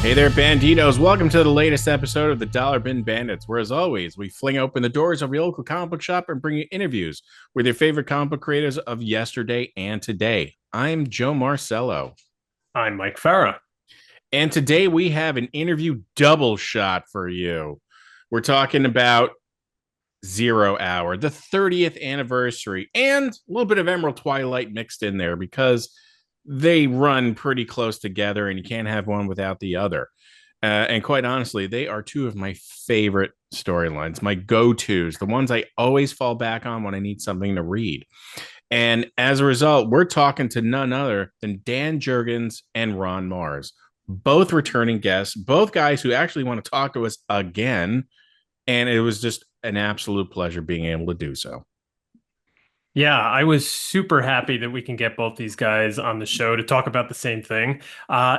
Hey there, Banditos. Welcome to the latest episode of the Dollar Bin Bandits, where, as always, we fling open the doors of your local comic book shop and bring you interviews with your favorite comic book creators of yesterday and today. I'm Joe Marcello. I'm Mike Farah. And today we have an interview double shot for you. We're talking about Zero Hour, the 30th anniversary, and a little bit of Emerald Twilight mixed in there because they run pretty close together and you can't have one without the other. And quite honestly, they are two of my favorite storylines, my go-tos, the ones I always fall back on when I need something to read. And as a result, we're talking to none other than Dan Jurgens and Ron Marz, both returning guests, both guys who actually want to talk to us again. And it was just an absolute pleasure being able to do so. Yeah, I was super happy that we can get both these guys on the show to talk about the same thing.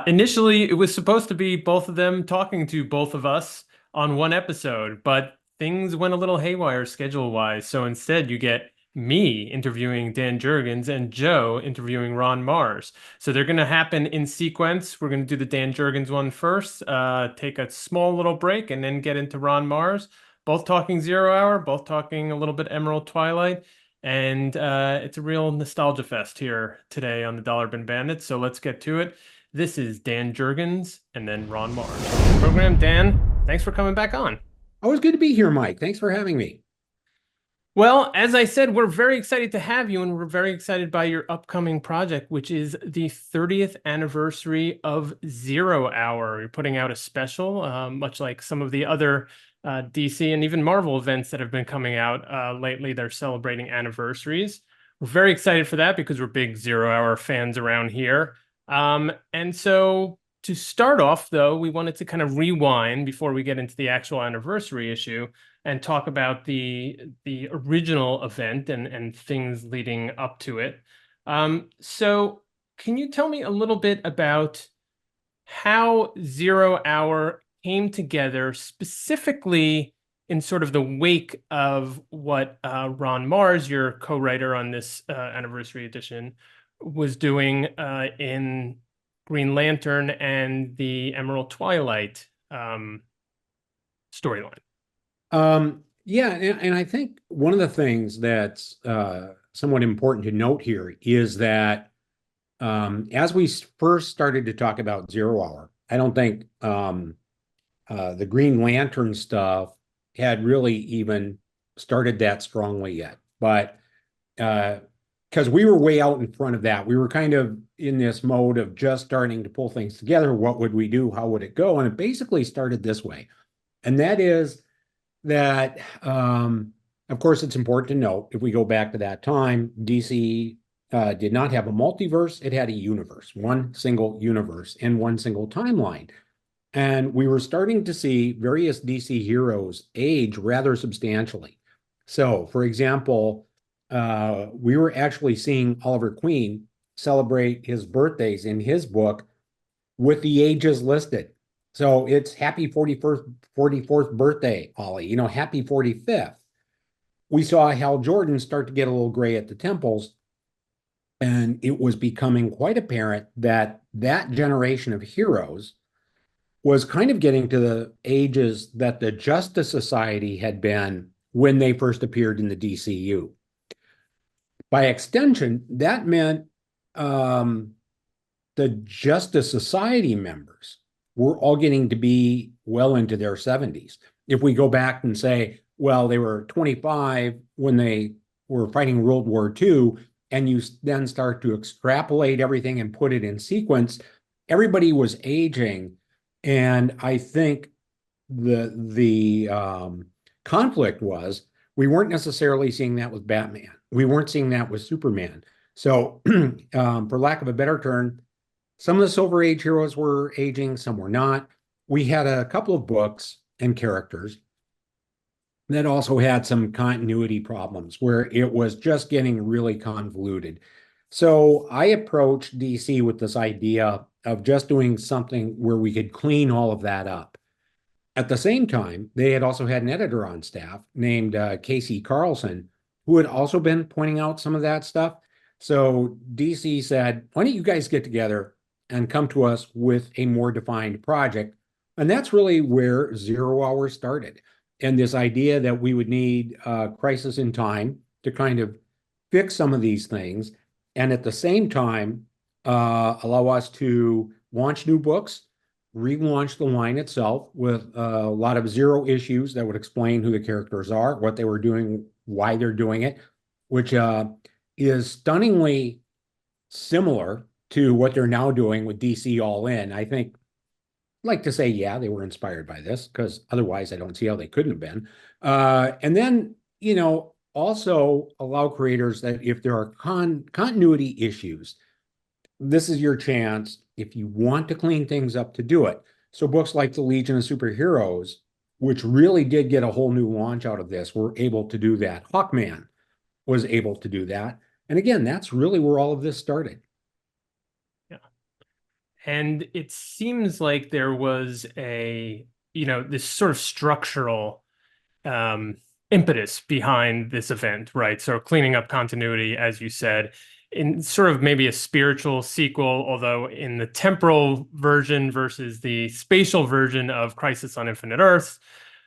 Initially, it was supposed to be both of them talking to both of us on one episode, but things went a little haywire schedule-wise. So instead, you get me interviewing Dan Jurgens and Joe interviewing Ron Marz. So they're going to happen in sequence. We're going to do the Dan Jurgens one first, take a small little break, and then get into Ron Marz. Both talking Zero Hour, both talking a little bit Emerald Twilight. And it's a real nostalgia fest here today on the Dollar Bin Bandits. So let's get to it. This is Dan Jurgens and then Ron Marz. Program, Dan, thanks for coming back on. Always good to be here, Mike. Thanks for having me. Well, as I said, we're very excited to have you, and we're very excited by your upcoming project, which is the 30th anniversary of Zero Hour. You're putting out a special, much like some of the other DC and even Marvel events that have been coming out lately. They're celebrating anniversaries. We're very excited for that because we're big Zero Hour fans around here. And so to start off, though, we wanted to kind of rewind before we get into the actual anniversary issue and talk about the original event and things leading up to it. So can you tell me a little bit about how Zero Hour came together, specifically in sort of the wake of what Ron Marz, your co-writer on this anniversary edition, was doing in Green Lantern and the Emerald Twilight storyline? Yeah, and I think one of the things that's somewhat important to note here is that as we first started to talk about Zero Hour, I don't think the Green Lantern stuff had really even started that strongly yet. But because we were way out in front of that, we were kind of in this mode of just starting to pull things together. What would we do? How would it go? And it basically started this way. And that is that, of course, it's important to note, if we go back to that time, DC did not have a multiverse. It had a universe, one single universe and one single timeline. And we were starting to see various DC heroes age rather substantially. So, for example, we were actually seeing Oliver Queen celebrate his birthdays in his book with the ages listed. So it's happy 44th birthday, Ollie, happy 45th. We saw Hal Jordan start to get a little gray at the temples, and it was becoming quite apparent that that generation of heroes was kind of getting to the ages that the Justice Society had been when they first appeared in the DCU. By extension, that meant the Justice Society members were all getting to be well into their 70s. If we go back and say, well, they were 25 when they were fighting World War II, and you then start to extrapolate everything and put it in sequence, everybody was aging. And I think the conflict was we weren't necessarily seeing that with Batman. We weren't seeing that with Superman. So for lack of a better term, some of the Silver Age heroes were aging, some were not. We had a couple of books and characters that also had some continuity problems where it was just getting really convoluted. So I approached DC with this idea of just doing something where we could clean all of that up. At the same time, they had also had an editor on staff named Casey Carlson, who had also been pointing out some of that stuff. So DC said, why don't you guys get together and come to us with a more defined project. And that's really where Zero Hour started. And this idea that we would need Crisis in Time to kind of fix some of these things, and at the same time, allow us to launch new books, relaunch the line itself with a lot of zero issues that would explain who the characters are, what they were doing, why they're doing it, which is stunningly similar to what they're now doing with DC All In. I think, like to say, yeah, they were inspired by this, because otherwise I don't see how they couldn't have been. And then, also allow creators that if there are continuity issues, this is your chance if you want to clean things up to do it. So books like The Legion of Superheroes, which really did get a whole new launch out of this, were able to do that. Hawkman was able to do that. And again, that's really where all of this started. Yeah. And it seems like there was this sort of structural impetus behind this event, right? So cleaning up continuity, as you said, in sort of maybe a spiritual sequel, although in the temporal version versus the spatial version of Crisis on Infinite Earths.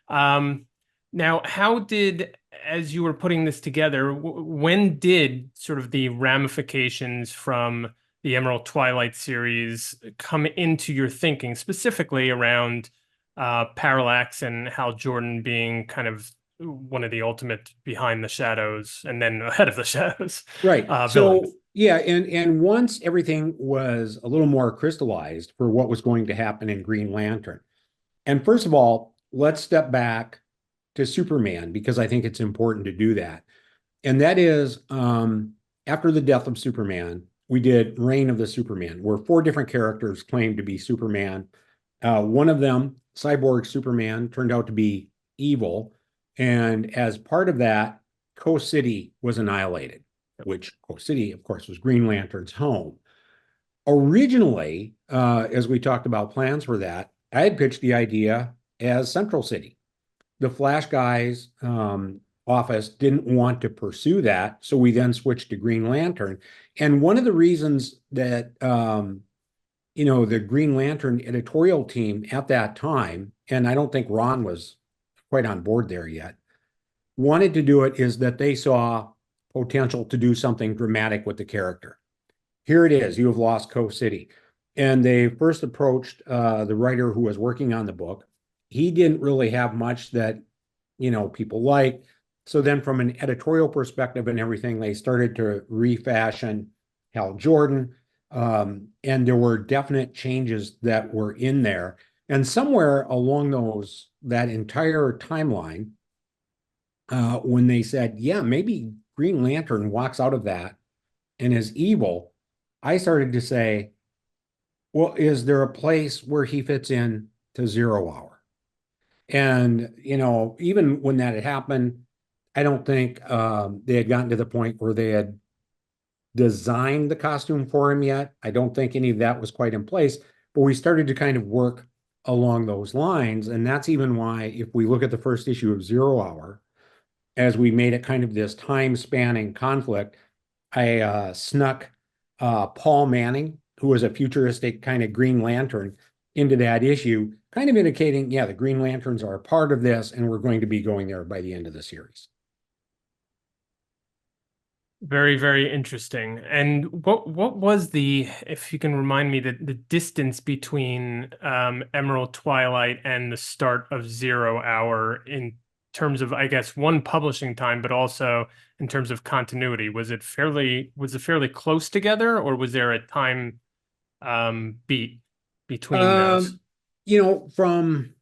Now, how did, as you were putting this together, when did sort of the ramifications from the Emerald Twilight series come into your thinking, specifically around Parallax and Hal Jordan being kind of one of the ultimate behind the shadows and then ahead of the shadows? Right. Villains. Yeah, and once everything was a little more crystallized for what was going to happen in Green Lantern. And first of all, let's step back to Superman, because I think it's important to do that. And that is, after the death of Superman, we did Reign of the Superman, where 4 different characters claimed to be Superman. One of them, Cyborg Superman, turned out to be evil. And as part of that, Coast City was annihilated, which Coast City, of course, was Green Lantern's home. Originally, as we talked about plans for that, I had pitched the idea as Central City. The Flash guys' office didn't want to pursue that, so we then switched to Green Lantern. And one of the reasons that the Green Lantern editorial team at that time, and I don't think Ron was quite on board there yet, wanted to do it, is that they saw potential to do something dramatic with the character. Here it is, you have lost Coast City. And they first approached the writer who was working on the book. He didn't really have much that, people liked. So then from an editorial perspective and everything, they started to refashion Hal Jordan. And there were definite changes that were in there. And somewhere along that entire timeline, when they said, yeah, maybe Green Lantern walks out of that and is evil, I started to say, well, is there a place where he fits in to Zero Hour? And, even when that had happened, I don't think they had gotten to the point where they had designed the costume for him yet. I don't think any of that was quite in place, but we started to kind of work along those lines. And that's even why, if we look at the first issue of Zero Hour, as we made it kind of this time-spanning conflict, I snuck Paul Manning, who was a futuristic kind of Green Lantern, into that issue, kind of indicating, yeah, the Green Lanterns are a part of this, and we're going to be going there by the end of the series. Very, very interesting. And what was if you can remind me, the distance between Emerald Twilight and the start of Zero Hour in terms of, I guess, one, publishing time, but also in terms of continuity? Was it fairly close together, or was there a time beat between those? From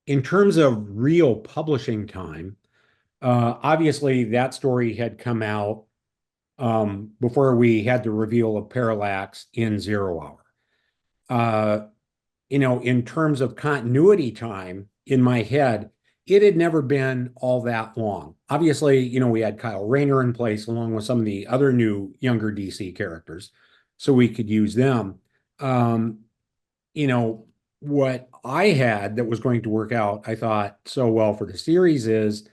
in terms of real publishing time, obviously that story had come out before we had the reveal of Parallax in Zero Hour. In terms of continuity time in my head, it had never been all that long. Obviously, we had Kyle Rayner in place along with some of the other new younger DC characters, so we could use them. What I had that was going to work out, I thought, so well for the series is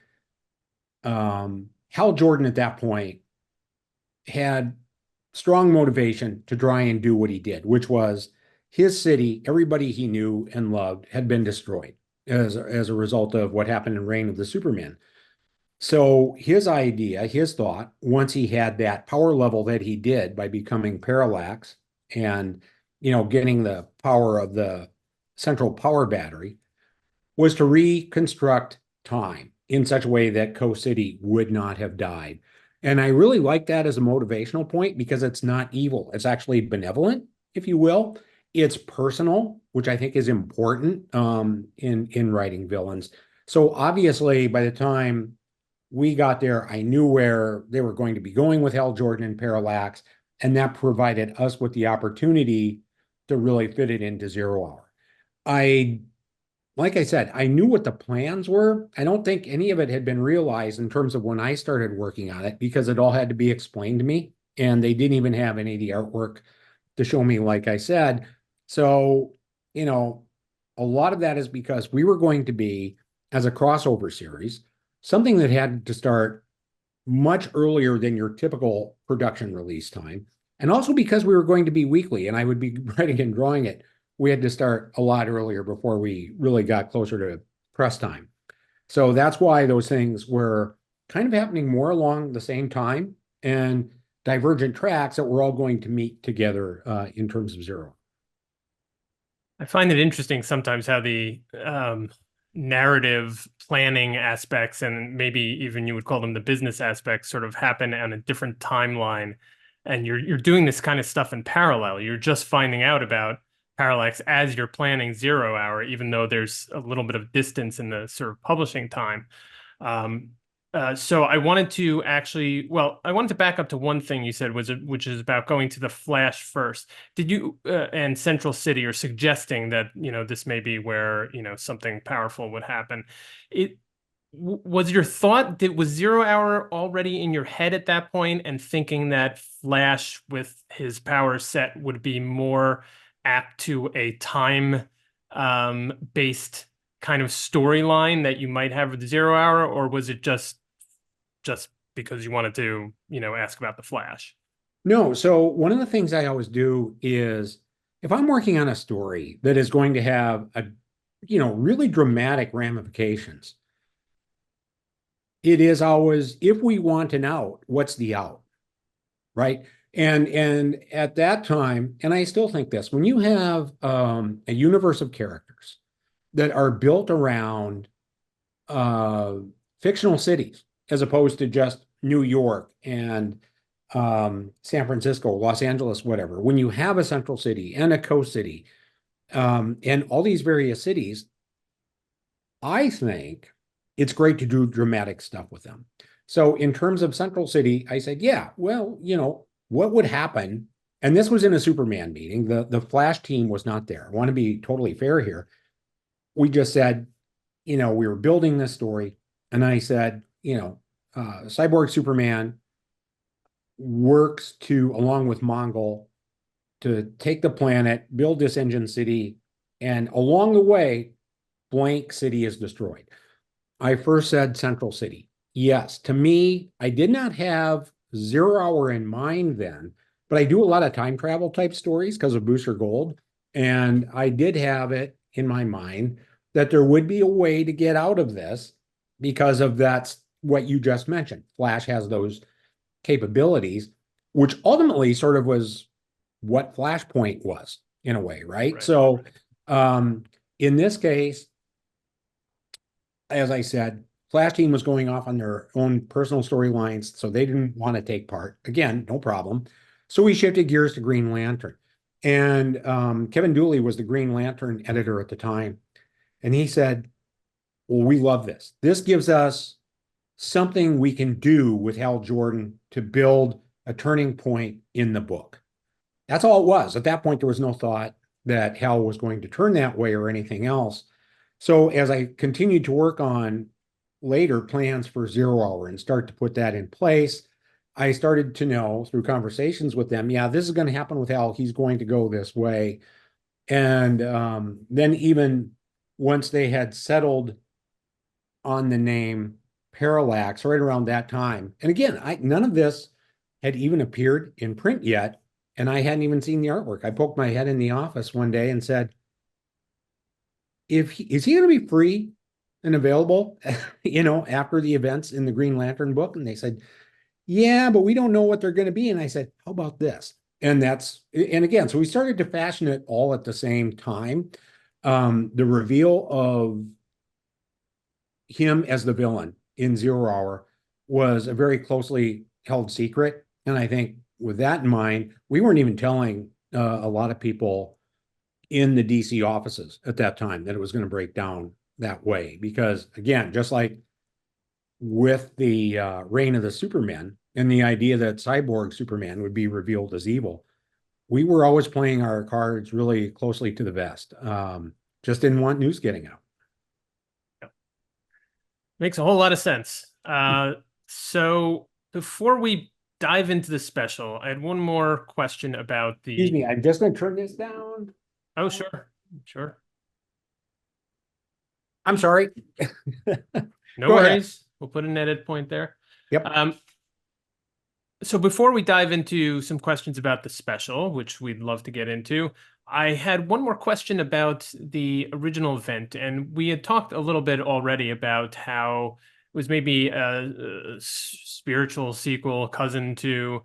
Hal Jordan at that point had strong motivation to try and do what he did, which was his city, everybody he knew and loved had been destroyed as a result of what happened in Reign of the Superman. So his idea, his thought, once he had that power level that he did by becoming Parallax and, getting the power of the central power battery, was to reconstruct time in such a way that Coast City would not have died. And I really like that as a motivational point because it's not evil. It's actually benevolent, if you will. It's personal, which I think is important in writing villains. So obviously, by the time we got there, I knew where they were going to be going with Hal Jordan and Parallax, and that provided us with the opportunity to really fit it into Zero Hour. Like I said, I knew what the plans were. I don't think any of it had been realized in terms of when I started working on it because it all had to be explained to me, and they didn't even have any of the artwork to show me, like I said. So, a lot of that is because we were going to be, as a crossover series, something that had to start much earlier than your typical production release time. And also because we were going to be weekly and I would be writing and drawing it, we had to start a lot earlier before we really got closer to press time. So that's why those things were kind of happening more along the same time and divergent tracks that we're all going to meet together in terms of Zero. I find it interesting sometimes how the narrative planning aspects, and maybe even you would call them the business aspects, sort of happen on a different timeline. And you're doing this kind of stuff in parallel. You're just finding out about Parallax as you're planning Zero Hour, even though there's a little bit of distance in the sort of publishing time. So I wanted to I wanted to back up to one thing you said, which is about going to the Flash first. Did you and Central City are suggesting that, this may be where, something powerful would happen? Was your thought, was Zero Hour already in your head at that point and thinking that Flash with his power set would be more apt to a time based kind of storyline that you might have with Zero Hour, or was it just because you wanted to, ask about the Flash? No. So one of the things I always do is if I'm working on a story that is going to have really dramatic ramifications, it is always, if we want an out, what's the out, right? And at that time, and I still think this, when you have a universe of characters that are built around fictional cities, as opposed to just New York and San Francisco, Los Angeles, whatever, when you have a central city and a coast city and all these various cities, I think it's great to do dramatic stuff with them. So in terms of Central City, I said, yeah, well, what would happen? And this was in a Superman meeting. The Flash team was not there. I want to be totally fair here. We just said, we were building this story. And I said, Cyborg Superman works along with Mongol, to take the planet, build this engine city, and along the way, blank city is destroyed. I first said Central City. Yes, to me, I did not have Zero Hour in mind then, but I do a lot of time travel type stories because of Booster Gold. And I did have it in my mind that there would be a way to get out of this because of that's what you just mentioned. Flash has those capabilities, which ultimately sort of was what Flashpoint was in a way, right? So in this case, as I said, Flash team was going off on their own personal storylines, so they didn't want to take part. Again, no problem. So we shifted gears to Green Lantern. And Kevin Dooley was the Green Lantern editor at the time. And he said, well, we love this. This gives us something we can do with Hal Jordan to build a turning point in the book. That's all it was. At that point, there was no thought that Hal was going to turn that way or anything else. So as I continued to work on later plans for Zero Hour and start to put that in place, I started to know through conversations with them, yeah, this is going to happen with Hal. He's going to go this way. And then even once they had settled on the name Parallax right around that time, and again, none of this had even appeared in print yet, and I hadn't even seen the artwork. I poked my head in the office one day and said, is he going to be free and available, after the events in the Green Lantern book? And they said, yeah, but we don't know what they're going to be. And I said, how about this? And again, so we started to fashion it all at the same time. The reveal of him as the villain in Zero Hour was a very closely held secret. And I think with that in mind, we weren't even telling a lot of people in the DC offices at that time that it was going to break down that way. Because again, just like with the reign of the Supermen and the idea that Cyborg Superman would be revealed as evil, we were always playing our cards really closely to the vest. Just didn't want news getting out. Makes a whole lot of sense. So before we dive into the special, I had one more question about the... Excuse me, I'm just going to turn this down. Oh, sure. I'm sorry. No worries. We'll put an edit point there. Yep. So before we dive into some questions about the special, which we'd love to get into, I had one more question about the original event. And we had talked a little bit already about how it was maybe a spiritual sequel, cousin to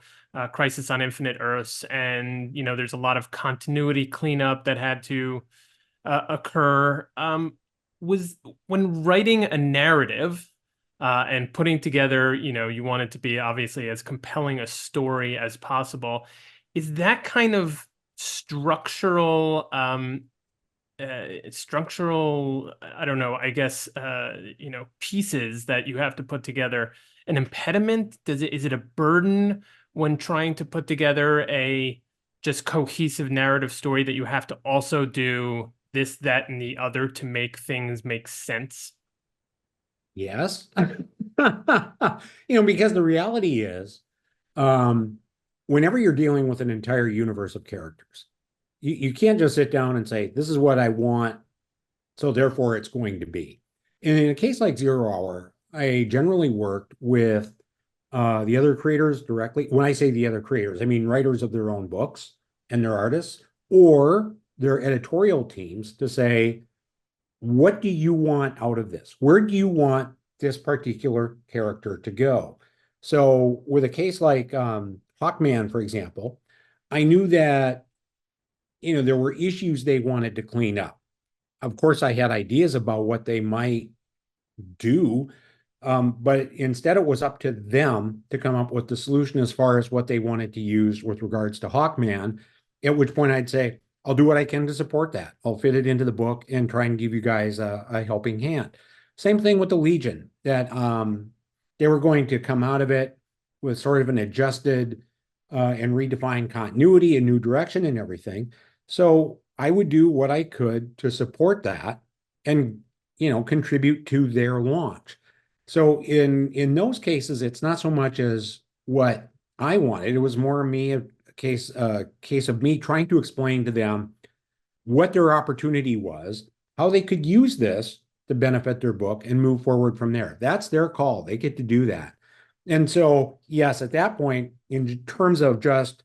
Crisis on Infinite Earths. And, there's a lot of continuity cleanup that had to occur. Was when writing a narrative and putting together, you want it to be obviously as compelling a story as possible. Is that kind of structural, I don't know, I guess, pieces that you have to put together an impediment? Is it a burden when trying to put together a just cohesive narrative story that you have to also do this, that, and the other to make things make sense? Yes. Because the reality is, whenever you're dealing with an entire universe of characters, you can't just sit down and say, this is what I want, so therefore it's going to be. And in a case like Zero Hour, I generally worked with the other creators directly. When I say the other creators, I mean writers of their own books and their artists, or their editorial teams, to say, what do you want out of this? Where do you want this particular character to go? So with a case like Hawkman, for example, I knew that, there were issues they wanted to clean up. Of course, I had ideas about what they might do, but instead it was up to them to come up with the solution as far as what they wanted to use with regards to Hawkman, at which point I'd say, I'll do what I can to support that. I'll fit it into the book and try and give you guys a helping hand. Same thing with the Legion, that they were going to come out of it with sort of an adjusted and redefined continuity and new direction and everything. So I would do what I could to support that and, contribute to their launch. So in those cases, it's not so much as what I wanted. It was more me, a case of me trying to explain to them what their opportunity was, how they could use this to benefit their book and move forward from there. That's their call. They get to do that. And so, yes, at that point, in terms of just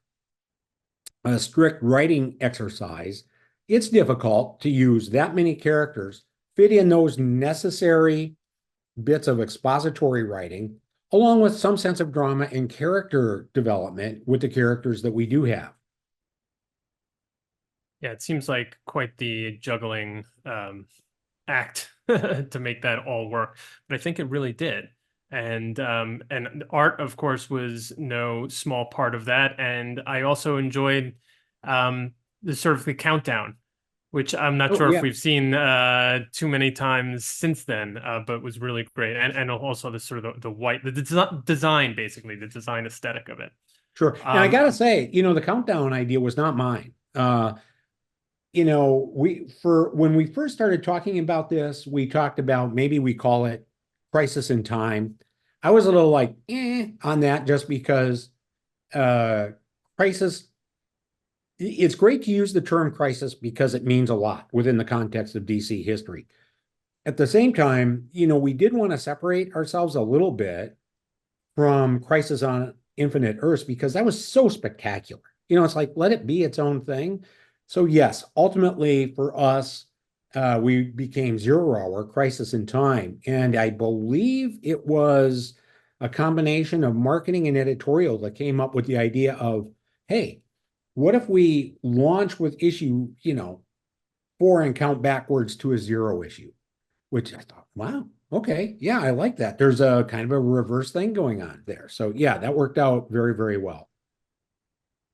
a strict writing exercise, it's difficult to use that many characters, fit in those necessary bits of expository writing, along with some sense of drama and character development with the characters that we do have. Yeah, it seems like quite the juggling act to make that all work, but I think it really did. And art, of course, was no small part of that. And I also enjoyed the sort of the countdown, which I'm not sure if we've seen too many times since then, but was really great. And also the sort of the white, the design, basically, the design aesthetic of it. Sure. And I got to say, the countdown idea was not mine. When we first started talking about this, we talked about maybe we call it Crisis in Time. I was a little like, on that, just because crisis, it's great to use the term crisis because it means a lot within the context of DC history. At the same time, we did want to separate ourselves a little bit from Crisis on Infinite Earths because that was so spectacular. It's like, let it be its own thing. So yes, ultimately for us, we became Zero Hour, Crisis in Time. And I believe it was a combination of marketing and editorial that came up with the idea of, hey, what if we launch with issue, 4 and count backwards to a 0 issue? Which I thought, wow, okay, yeah, I like that. There's a kind of a reverse thing going on there. So yeah, that worked out very, very well.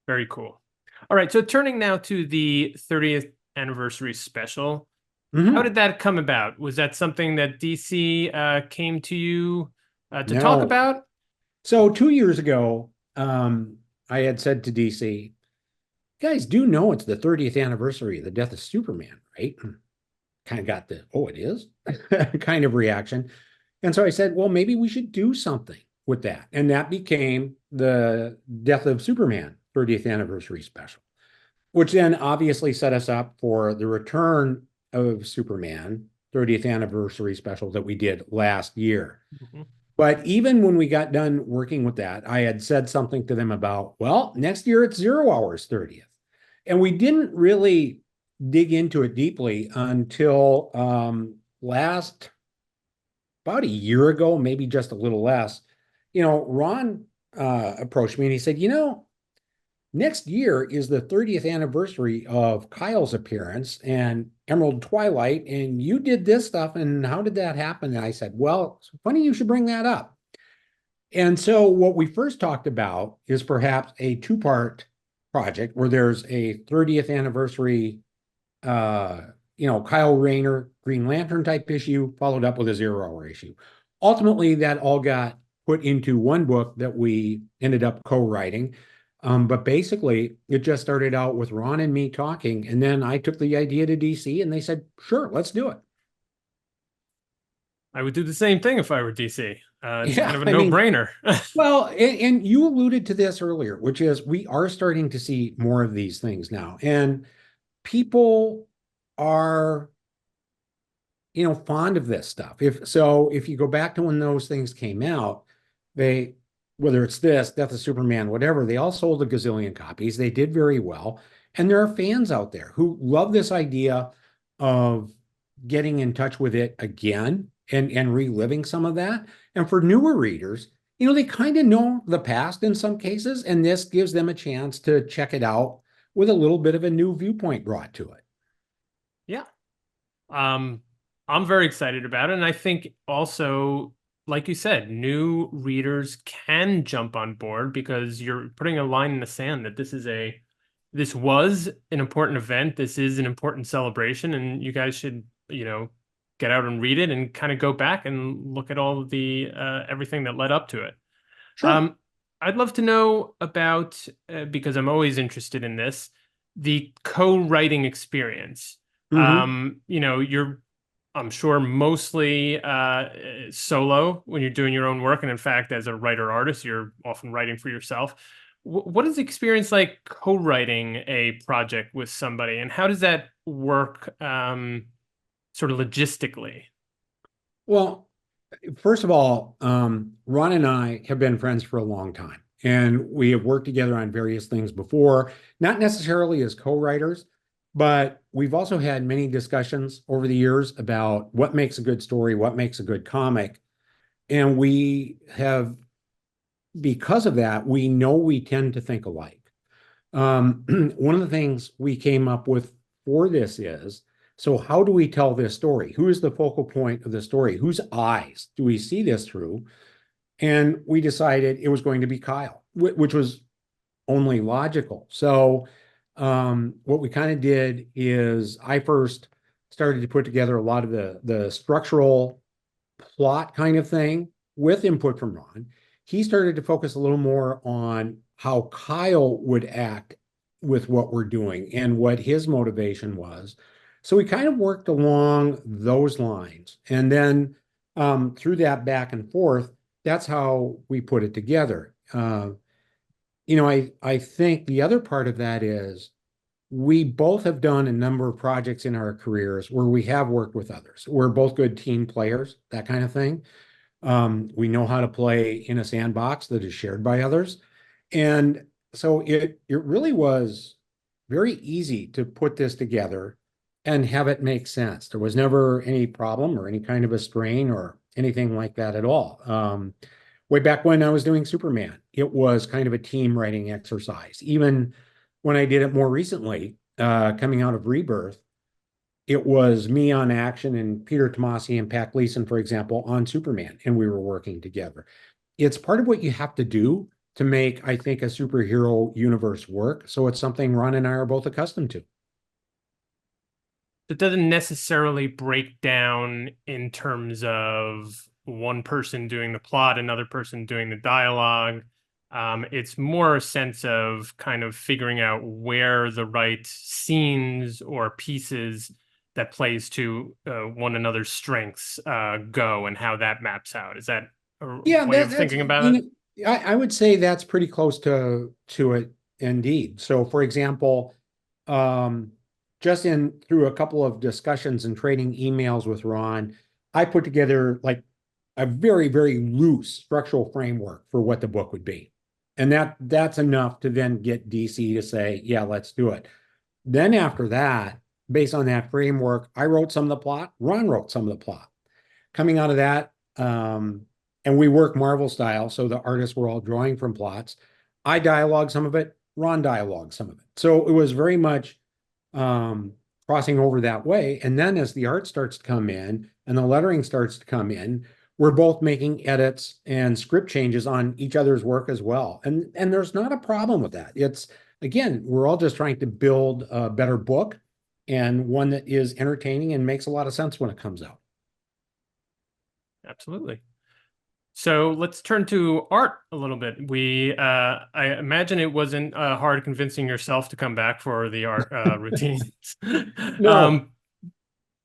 Very cool. All right, so turning now to the 30th anniversary special. How did that come about? Was that something that DC came to you to talk about? So 2 years ago, I had said to DC, you guys do know it's the 30th anniversary of the death of Superman, right? Kind of got the, oh, it is kind of reaction. And so I said, well, maybe we should do something with that. And that became the Death of Superman 30th anniversary special, which then obviously set us up for the Return of Superman 30th anniversary special that we did last year. But even when we got done working with that, I had said something to them about, well, next year it's 0 Hour's 30th. And we didn't really dig into it deeply until about a year ago, maybe just a little less. Ron approached me and he said, next year is the 30th anniversary of Kyle's appearance and Emerald Twilight, and you did this stuff, and how did that happen? And I said, well, it's funny you should bring that up. And so what we first talked about is perhaps a 2-part project where there's a 30th anniversary, Kyle Rayner Green Lantern type issue, followed up with a 0 Hour issue. Ultimately, that all got put into one book that we ended up co-writing. But basically, it just started out with Ron and me talking, and then I took the idea to DC, and they said, sure, let's do it. I would do the same thing if I were DC. It's kind of a no-brainer. Well, and you alluded to this earlier, which is we are starting to see more of these things now. And people are, fond of this stuff. If you go back to when those things came out, whether it's this, Death of Superman, whatever, they all sold a gazillion copies. They did very well. And there are fans out there who love this idea of getting in touch with it again and reliving some of that. And for newer readers, they kind of know the past in some cases, and this gives them a chance to check it out with a little bit of a new viewpoint brought to it. Yeah. I'm very excited about it. And I think also, like you said, new readers can jump on board because you're putting a line in the sand that this was an important event. This is an important celebration, and you guys should, get out and read it and kind of go back and look at all of the everything that led up to it. Sure. I'd love to know about, because I'm always interested in this, the co-writing experience. You're, I'm sure, mostly solo when you're doing your own work. And in fact, as a writer-artist, you're often writing for yourself. What is the experience like co-writing a project with somebody? And how does that work sort of logistically? Well, first of all, Ron and I have been friends for a long time. And we have worked together on various things before, not necessarily as co-writers, but we've also had many discussions over the years about what makes a good story, what makes a good comic. And because of that, we know we tend to think alike. One of the things we came up with for this is, so how do we tell this story? Who is the focal point of the story? Whose eyes do we see this through? And we decided it was going to be Kyle, which was only logical. So what we kind of did is I first started to put together a lot of the structural plot kind of thing with input from Ron. He started to focus a little more on how Kyle would act with what we're doing and what his motivation was. So we kind of worked along those lines. And then through that back and forth, that's how we put it together. I think the other part of that is we both have done a number of projects in our careers where we have worked with others. We're both good team players, that kind of thing. We know how to play in a sandbox that is shared by others. And so it really was very easy to put this together and have it make sense. There was never any problem or any kind of a strain or anything like that at all. Way back when I was doing Superman, it was kind of a team writing exercise. Even when I did it more recently, coming out of Rebirth, it was me on action and Peter Tomasi and Pat Gleason, for example, on Superman, and we were working together. It's part of what you have to do to make, I think, a superhero universe work. So it's something Ron and I are both accustomed to. It doesn't necessarily break down in terms of one person doing the plot, another person doing the dialogue. It's more a sense of kind of figuring out where the right scenes or pieces that plays to one another's strengths go and how that maps out. Is that a way of thinking about it? I would say that's pretty close to it indeed. So, for example, just through a couple of discussions and trading emails with Ron, I put together like a very, very loose structural framework for what the book would be. And that's enough to then get DC to say, yeah, let's do it. Then after that, based on that framework, I wrote some of the plot, Ron wrote some of the plot. Coming out of that, and we work Marvel style, so the artists were all drawing from plots. I dialogue some of it, Ron dialogue some of it. So it was very much crossing over that way. And then as the art starts to come in and the lettering starts to come in, we're both making edits and script changes on each other's work as well. And there's not a problem with that. It's, again, we're all just trying to build a better book and one that is entertaining and makes a lot of sense when it comes out. Absolutely. So let's turn to art a little bit. I imagine it wasn't hard convincing yourself to come back for the art routines. No.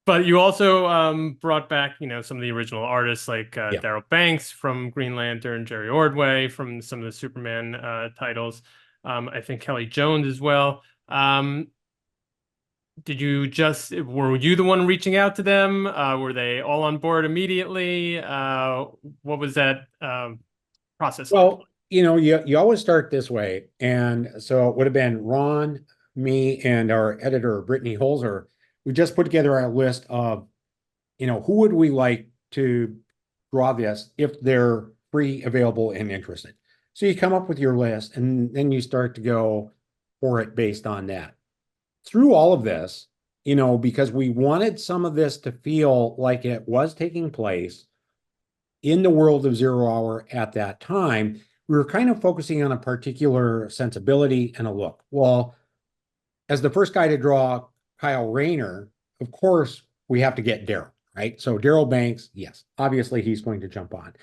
But you also brought back, some of the original artists like Darryl Banks from Green Lantern, Jerry Ordway from some of the Superman titles. I think Kelly Jones as well. Were you the one reaching out to them? Were they all on board immediately? What was that process like? Well, you always start this way. And so it would have been Ron, me, and our editor, Brittany Holzer. We just put together our list of, who would we like to draw this if they're free, available, and interested. So you come up with your list and then you start to go for it based on that. Through all of this, because we wanted some of this to feel like it was taking place in the world of Zero Hour at that time, we were kind of focusing on a particular sensibility and a look. Well, as the first guy to draw Kyle Rayner, of course, we have to get Darryl, right? So Darryl Banks, yes, obviously he's going to jump on.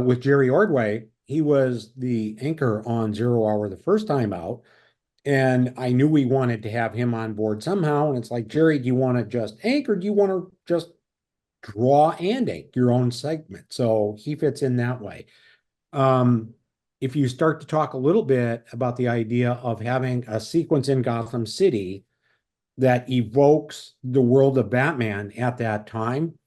With Jerry Ordway, he was the anchor on Zero Hour the first time out. And I knew we wanted to have him on board somehow. And it's like, Jerry, do you want to just anchor? Do you want to just draw and ink your own segment? So he fits in that way. If you start to talk a little bit about the idea of having a sequence in Gotham City that evokes the world of Batman at that time,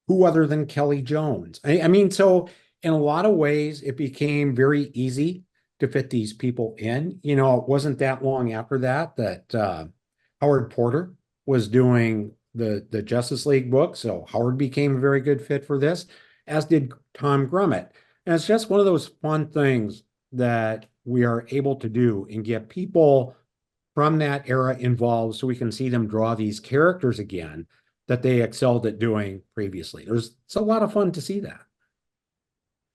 who other than Kelly Jones? I mean, so in a lot of ways, it became very easy to fit these people in. It wasn't that long after that Howard Porter was doing the Justice League book. So Howard became a very good fit for this, as did Tom Grummett. And it's just one of those fun things that we are able to do and get people from that era involved so we can see them draw these characters again that they excelled at doing previously. It's a lot of fun to see that.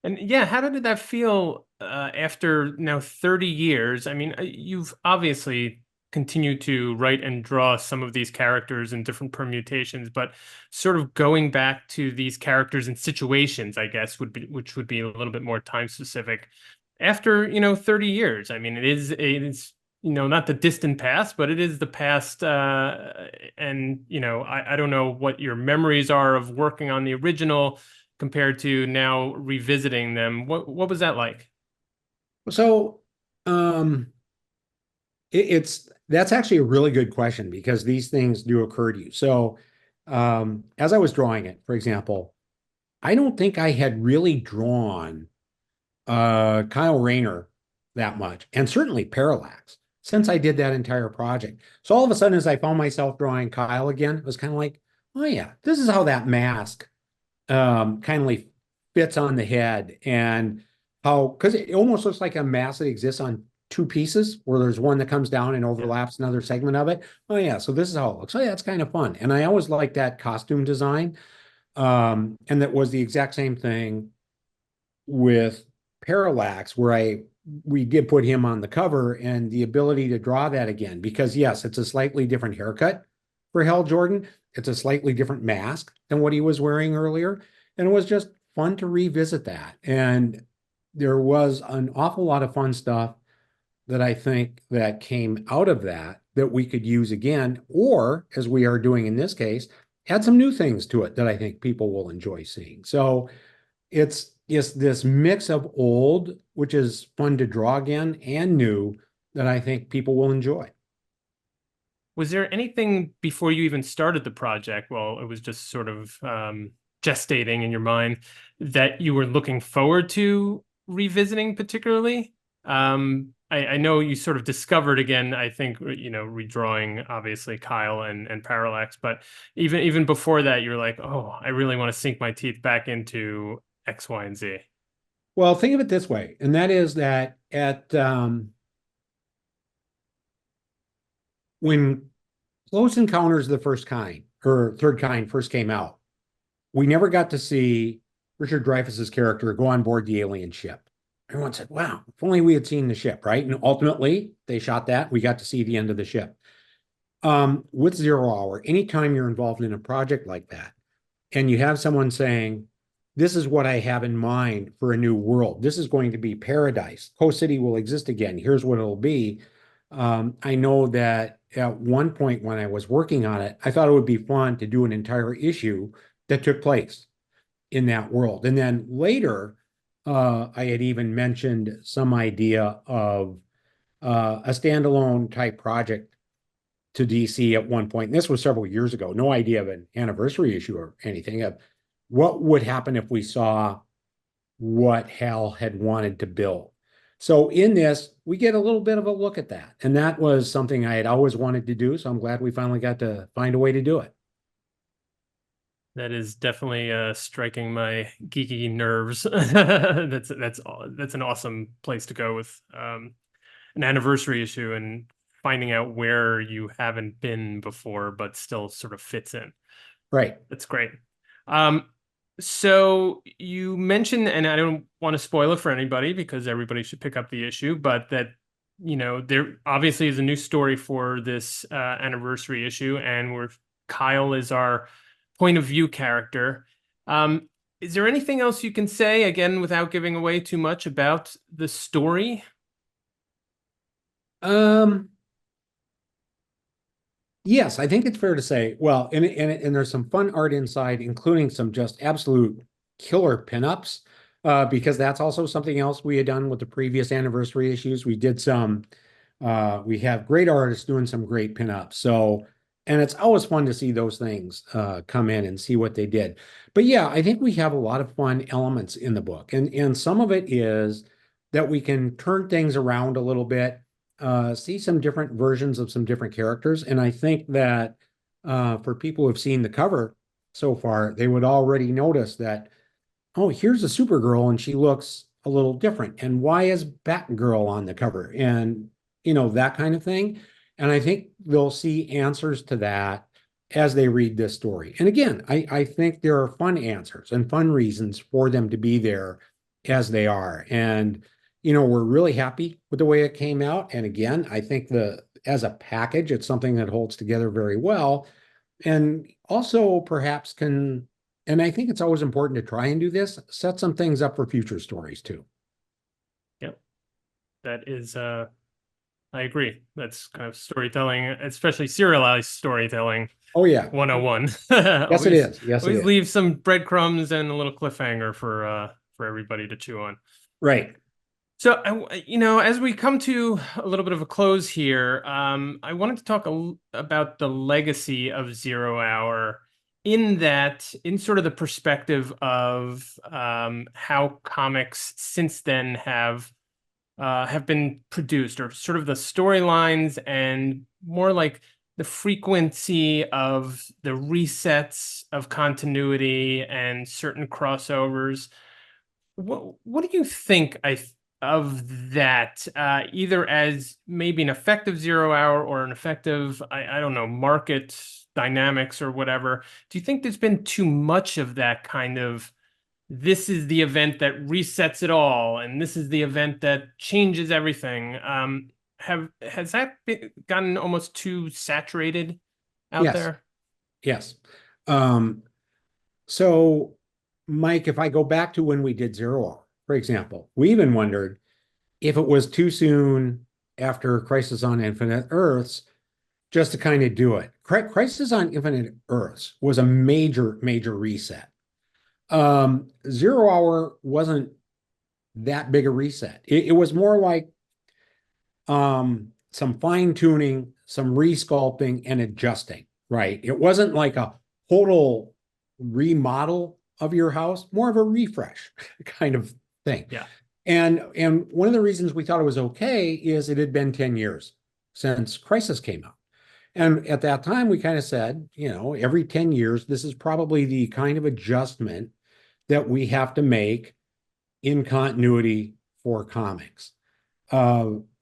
And yeah, how did that feel after now 30 years? I mean, you've obviously continued to write and draw some of these characters in different permutations, but sort of going back to these characters and situations, I guess, which would be a little bit more time specific. After 30 years, I mean, it is not the distant past, but it is the past. And I don't know what your memories are of working on the original compared to now revisiting them. What was that like? So that's actually a really good question because these things do occur to you. So as I was drawing it, for example, I don't think I had really drawn Kyle Rayner that much, and certainly Parallax, since I did that entire project. So all of a sudden, as I found myself drawing Kyle again, it was kind of like, oh yeah, this is how that mask kind of fits on the head, and how, because it almost looks like a mask that exists on two pieces, where there's one that comes down and overlaps another segment of it. Oh yeah, so this is how it looks. Oh yeah, it's kind of fun. And I always liked that costume design. And that was the exact same thing with Parallax, where we did put him on the cover, and the ability to draw that again, because yes, it's a slightly different haircut for Hal Jordan. It's a slightly different mask than what he was wearing earlier. And it was just fun to revisit that. And there was an awful lot of fun stuff that I think that came out of that we could use again, or as we are doing in this case, add some new things to it that I think people will enjoy seeing. So it's this mix of old, which is fun to draw again, and new that I think people will enjoy. Was there anything before you even started the project, well, it was just sort of gestating in your mind, that you were looking forward to revisiting particularly? I know you sort of discovered again, I think, redrawing obviously Kyle and Parallax, but even before that, you're like, oh, I really want to sink my teeth back into X, Y, and Z. Well, think of it this way, and that is that when Close Encounters of the First Kind, or Third Kind, first came out, we never got to see Richard Dreyfuss's character go on board the alien ship. Everyone said, wow, if only we had seen the ship, right? And ultimately, they shot that. We got to see the end of the ship. With Zero Hour, anytime you're involved in a project like that, and you have someone saying, this is what I have in mind for a new world. This is going to be paradise. Coast City will exist again. Here's what it'll be. I know that at one point when I was working on it, I thought it would be fun to do an entire issue that took place in that world. And then later, I had even mentioned some idea of a standalone type project to DC at one point. And this was several years ago. No idea of an anniversary issue or anything of what would happen if we saw what Hal had wanted to build. So in this, we get a little bit of a look at that. And that was something I had always wanted to do. So I'm glad we finally got to find a way to do it. That is definitely striking my geeky nerves. That's an awesome place to go with an anniversary issue and finding out where you haven't been before, but still sort of fits in. Right. That's great. So you mentioned, and I don't want to spoil it for anybody because everybody should pick up the issue, but that, there obviously is a new story for this anniversary issue, and where Kyle is our point of view character. Is there anything else you can say, again, without giving away too much about the story? Yes, I think it's fair to say. Well, and there's some fun art inside, including some just absolute killer pinups, because that's also something else we had done with the previous anniversary issues. We did some, we have great artists doing some great pinups. So, and it's always fun to see those things come in and see what they did. But yeah, I think we have a lot of fun elements in the book, and some of it is that we can turn things around a little bit. See some different versions of some different characters. And I think that for people who've seen the cover so far, they would already notice that, oh, here's a Supergirl and she looks a little different. And why is Batgirl on the cover? And, that kind of thing. And I think they'll see answers to that as they read this story. And again, I think there are fun answers and fun reasons for them to be there as they are. And we're really happy with the way it came out. And again, I think as a package, it's something that holds together very well. And also perhaps and I think it's always important to try and do this, set some things up for future stories too. Yep. That is, I agree. That's kind of storytelling, especially serialized storytelling. Oh yeah. 101. Yes, it is. Yes, it is. Leave some breadcrumbs and a little cliffhanger for everybody to chew on. Right. So, as we come to a little bit of a close here, I wanted to talk about the legacy of Zero Hour in sort of the perspective of how comics since then have have been produced, or sort of the storylines and more like the frequency of the resets of continuity and certain crossovers. What do you think of that, either as maybe an effective 0 hour or an effective, I don't know, market dynamics or whatever? Do you think there's been too much of that kind of, this is the event that resets it all, and this is the event that changes everything? Has that gotten almost too saturated out Yes. there? Yes. So, Mike, if I go back to when we did 0 hour, for example, we even wondered if it was too soon after Crisis on Infinite Earths just to kind of do it. Crisis on Infinite Earths was a major, major reset. 0 hour wasn't that big a reset. It was more like some fine tuning, some resculpting, and adjusting, right? It wasn't like a total remodel of your house, more of a refresh kind of thing. Yeah. And one of the reasons we thought it was okay is it had been 10 years since Crisis came out. And at that time, we kind of said, every 10 years, this is probably the kind of adjustment that we have to make in continuity for comics.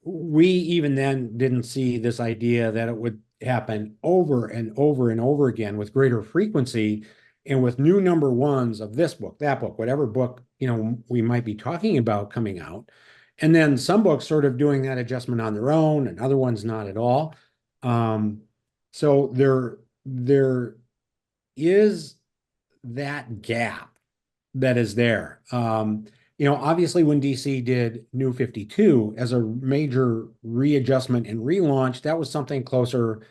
We even then didn't see this idea that it would happen over and over and over again with greater frequency and with new number ones of this book, that book, whatever book, we might be talking about coming out. And then some books sort of doing that adjustment on their own and other ones not at all. So there is that gap that is there. Obviously when DC did New 52 as a major readjustment and relaunch, that was something closer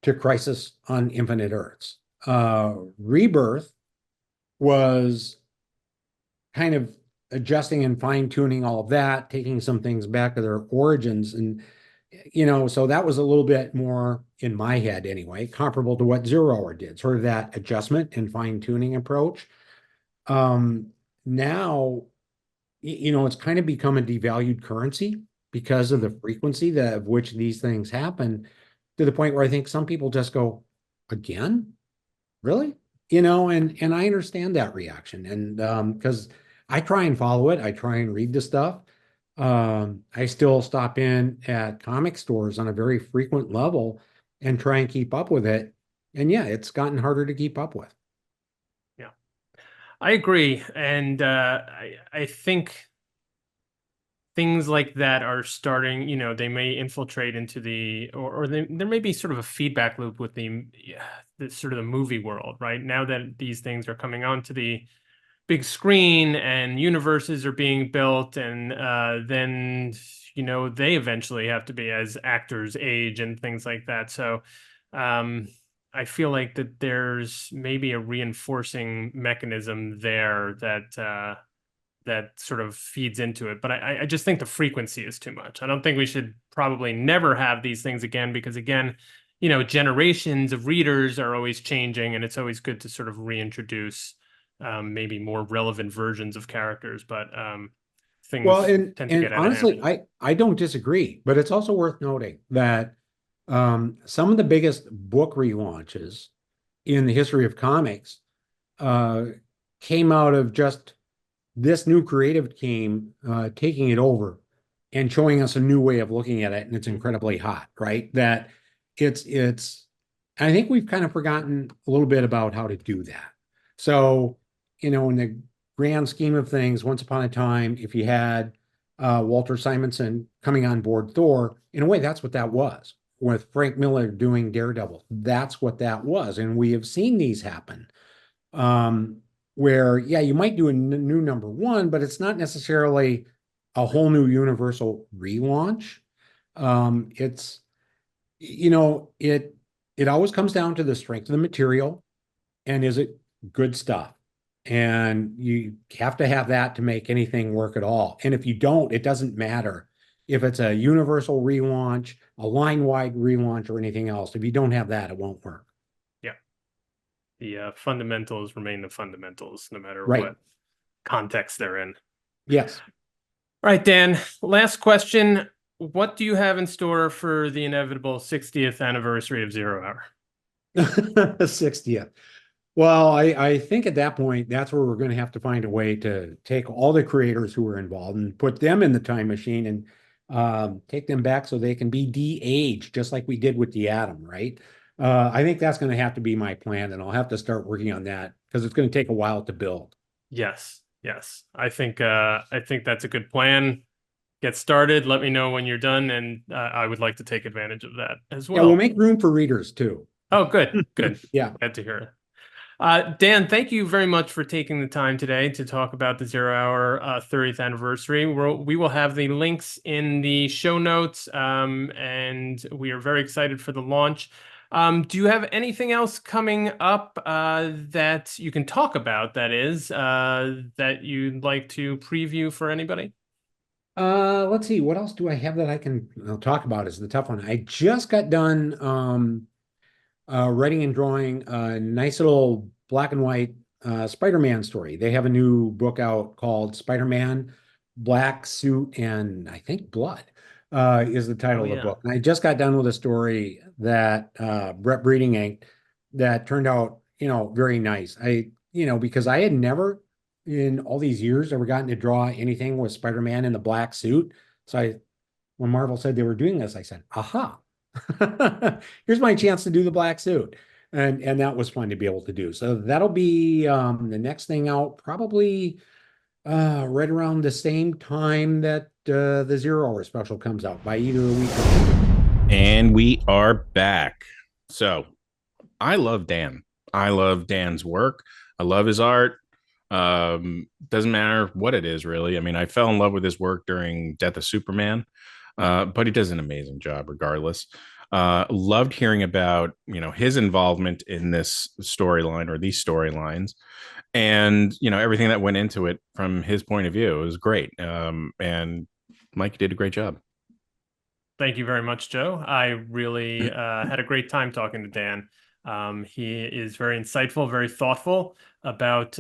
to Crisis on Infinite Earths. Rebirth was kind of adjusting and fine-tuning all of that, taking some things back to their origins. And, so that was a little bit more, in my head anyway, comparable to what 0 hour did, sort of that adjustment and fine-tuning approach. Now, it's kind of become a devalued currency because of the frequency of which these things happen, to the point where I think some people just go, again? Really? And I understand that reaction. And because I try and follow it, I try and read the stuff. I still stop in at comic stores on a very frequent level and try and keep up with it. And yeah, it's gotten harder to keep up with. Yeah, I agree. And I think things like that are starting, they may infiltrate into there may be sort of a feedback loop with the sort of the movie world, right? Now that these things are coming onto the big screen and universes are being built, and then, they eventually have to be, as actors age and things like that. So I feel like that there's maybe a reinforcing mechanism there that sort of feeds into it. But I just think the frequency is too much. I don't think we should probably never have these things again, because again, generations of readers are always changing, and it's always good to sort of reintroduce maybe more relevant versions of characters. But things tend to get out of hand. Honestly, I don't disagree, but it's also worth noting that some of the biggest book relaunches in the history of comics came out of just this new creative team taking it over and showing us a new way of looking at it, and it's incredibly hot, right? That it's I think we've kind of forgotten a little bit about how to do that. So, in the grand scheme of things, once upon a time, if you had Walter Simonson coming on board Thor, in a way, that's what that was. With Frank Miller doing Daredevil, that's what that was. And we have seen these happen. Where, yeah, you might do a new number one, but it's not necessarily a whole new universal relaunch. It's, it always comes down to the strength of the material and is it good stuff? And you have to have that to make anything work at all. And if you don't, it doesn't matter if it's a universal relaunch, a line-wide relaunch, or anything else. If you don't have that, it won't work. The fundamentals remain the fundamentals, no matter Right. what context they're in. Yes. All right, Dan, last question. What do you have in store for the inevitable 60th anniversary of Zero Hour? 60th. Well, I think at that point, that's where we're going to have to find a way to take all the creators who were involved and put them in the time machine and take them back so they can be de-aged, just like we did with the atom, right? I think that's going to have to be my plan, and I'll have to start working on that because it's going to take a while to build. Yes, yes. I think that's a good plan. Get started. Let me know when you're done, and I would like to take advantage of that as well. Yeah, we'll make room for readers too. Oh, good, good. Yeah. Glad to hear it. Dan, thank you very much for taking the time today to talk about the Zero Hour 30th anniversary. We will have the links in the show notes, and we are very excited for the launch. Do you have anything else coming up that you can talk about, that is, that you'd like to preview for anybody? Let's see. What else do I have that I can talk about is the tough one. I just got done writing and drawing a nice little black and white Spider-Man story. They have a new book out called Spider-Man, Black Suit, and I think Blood is the title of the book. And I just got done with a story that Brett Breeding inked that turned out, very nice. Because I had never in all these years ever gotten to draw anything with Spider-Man in the black suit. So when Marvel said they were doing this, I said, aha. Here's my chance to do the black suit. And that was fun to be able to do. So that'll be the next thing out, probably right around the same time that the 0 Hour special comes out, by either a week or two. And we are back. So I love Dan. I love Dan's work. I love his art. Doesn't matter what it is, really. I mean, I fell in love with his work during Death of Superman. But he does an amazing job regardless. Loved hearing about, his involvement in this storyline or these storylines and, everything that went into it from his point of view. It was great. And Mike did a great job. Thank you very much, Joe. I really had a great time talking to Dan. He is very insightful, very thoughtful about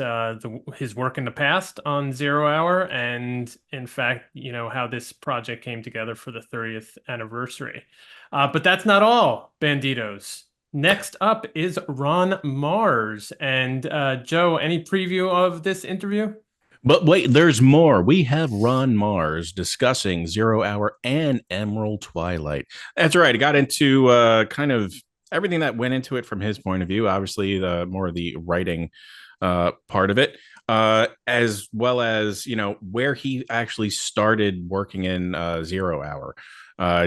his work in the past on 0 Hour, and in fact, how this project came together for the 30th anniversary. But that's not all, Banditos. Next up is Ron Marz. And Joe, any preview of this interview? But wait, there's more. We have Ron Marz discussing 0 Hour and Emerald Twilight. That's right. I got into kind of everything that went into it from his point of view. Obviously, the more of the writing part of it, as well as where he actually started working in 0 Hour.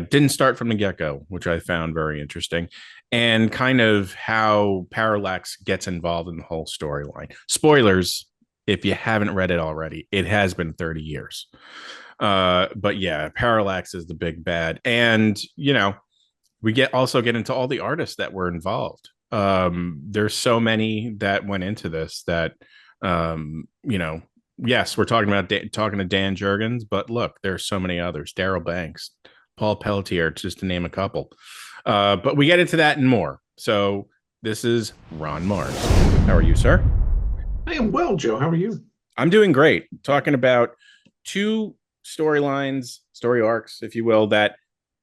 Didn't start from the get-go, which I found very interesting, and kind of how Parallax gets involved in the whole storyline. Spoilers. If you haven't read it already, it has been 30 years. But yeah, Parallax is the big bad. And, we also get into all the artists that were involved. There's so many that went into this that, yes, we're talking about talking to Dan Jurgens, but look, there's so many others. Daryl Banks, Paul Pelletier, just to name a couple. But we get into that and more. So this is Ron Marz. How are you, sir? I am well, Joe. How are you? I'm doing great. Talking about two storylines, story arcs, if you will, that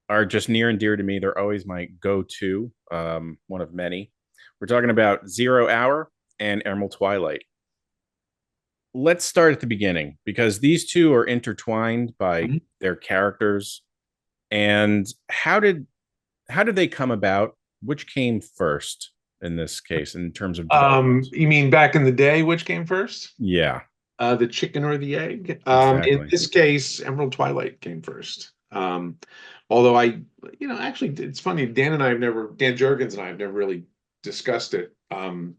are just near and dear to me. They're always my go-to, one of many. We're talking about 0 Hour and Emerald Twilight. Let's start at the beginning because these two are intertwined by their characters. And how did they come about? Which came first? In this case, in terms of you mean back in the day, which came first? Yeah. The chicken or the egg? Exactly. In this case, Emerald Twilight came first. Although actually it's funny, Dan Jurgens and I have never really discussed it to